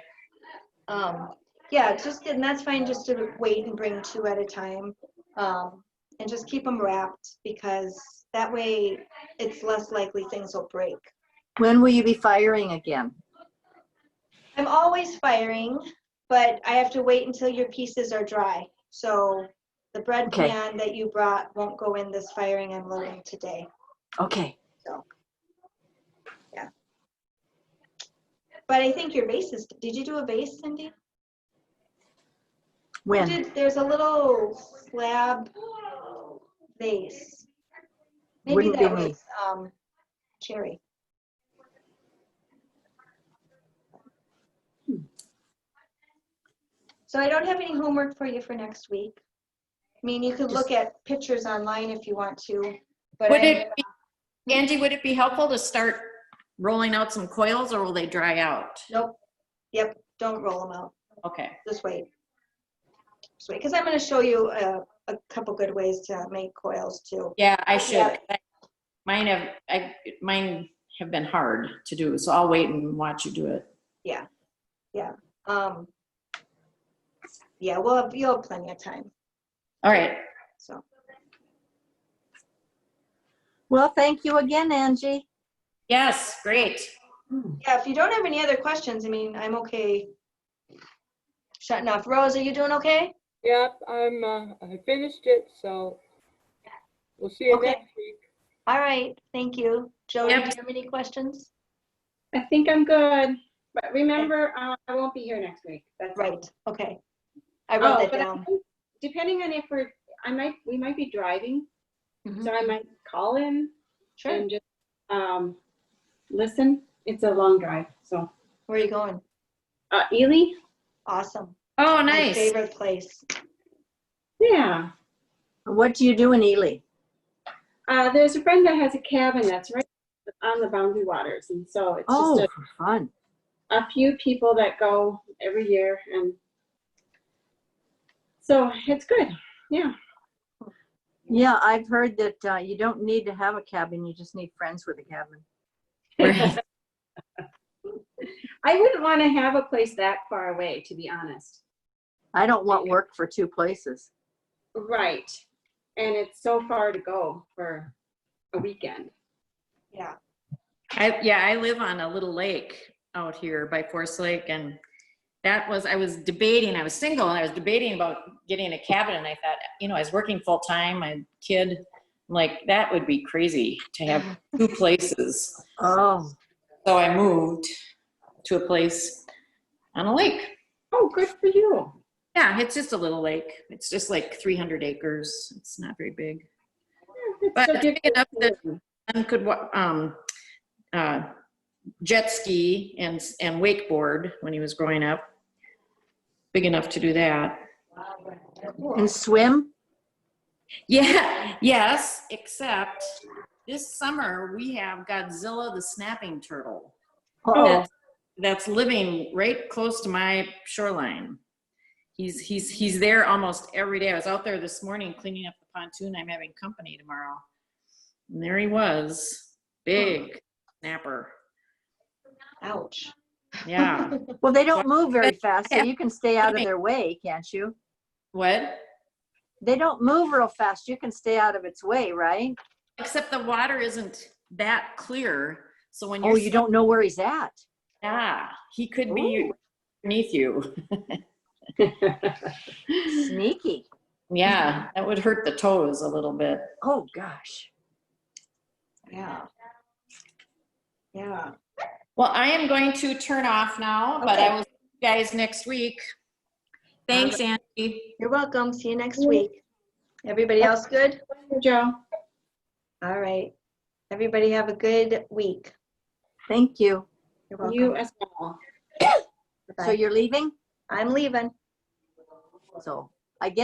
Yeah, and that's fine just to wait and bring 2 at a time. And just keep them wrapped because that way it's less likely things will break. When will you be firing again? I'm always firing, but I have to wait until your pieces are dry. So the bread pan that you brought won't go in this firing I'm loading today. Okay. So, yeah. But I think your vase did you do a vase, Cindy? When? There's a little slab vase. Maybe Wouldn't that be was cherry. So I don't have any homework for you for next week. I mean, you could look at pictures online if you want to. But Angie, would it be helpful to start rolling out some coils or will they dry out? Nope. Yep. Don't roll them out. Okay. Just wait. Because I'm going to show you a couple good ways to make coils too. Yeah, I should. Yeah. Mine have been hard to do, so I'll wait and watch you do it. Yeah. Yeah. Yeah, you'll have plenty of time. All right. So. Well, thank you again, Angie. Yes, great. Yeah, if you don't have any other questions, I mean, I'm okay shutting off. Rose, are you doing okay? Yep, I finished it, so we'll see you next week. All right, thank you. Jody, do you have any questions? I think I'm good. But remember, I won't be here next week. That's right. Okay. I wrote that down. Depending on if we might be driving, so I might call in and just listen. It's a long drive, so. Where are you going? Ely. Awesome. Oh, nice. My favorite place. Yeah. What do you do in Ely? There's a friend that has a cabin that's right on the Boundary Waters, and so it's Oh, just for fun. a few people that go every year, and so it's good. Yeah. Yeah, I've heard that you don't need to have a cabin. You just need friends with a cabin. I wouldn't want to have a place that far away, to be honest. I don't want work for two places. Right. And it's so far to go for a weekend. Yeah. I live on a little lake out here by Forest Lake, and I was single, and I was debating about getting a cabin, and I thought, I was working full time, my kid, like, that would be crazy to have two places. Oh. So I moved to a place on a lake. Oh, good for you. Yeah, it's just a little lake. It's just like 300 acres. It's not very big. But it's big enough that one could jet ski and wakeboard when he was growing up. Big enough to do that. And swim? Yeah, yes, except this summer we have Godzilla the snapping turtle. Oh. That's living right close to my shoreline. He's there almost every day. I was out there this morning cleaning up the pontoon. I'm having company tomorrow. And there he was, big snapper. Ouch. Yeah. Well, they don't move very fast, so you can stay out of their way, can't you? What? They don't move real fast. You can stay out of its way, right? Except the water isn't that clear. So when you're Oh, you don't know where he's at. Yeah, he could be underneath you. Sneaky. Yeah, that would hurt the toes a little bit. Oh, gosh. Yeah. Yeah. Well, I am going to turn off now, but Okay. I will see you guys next week. Thanks, Angie. You're welcome. See you next week. Everybody else good? Joe. All right. Everybody have a good week. Thank you. You're welcome. You as well. So you're leaving? I'm leaving. So I guess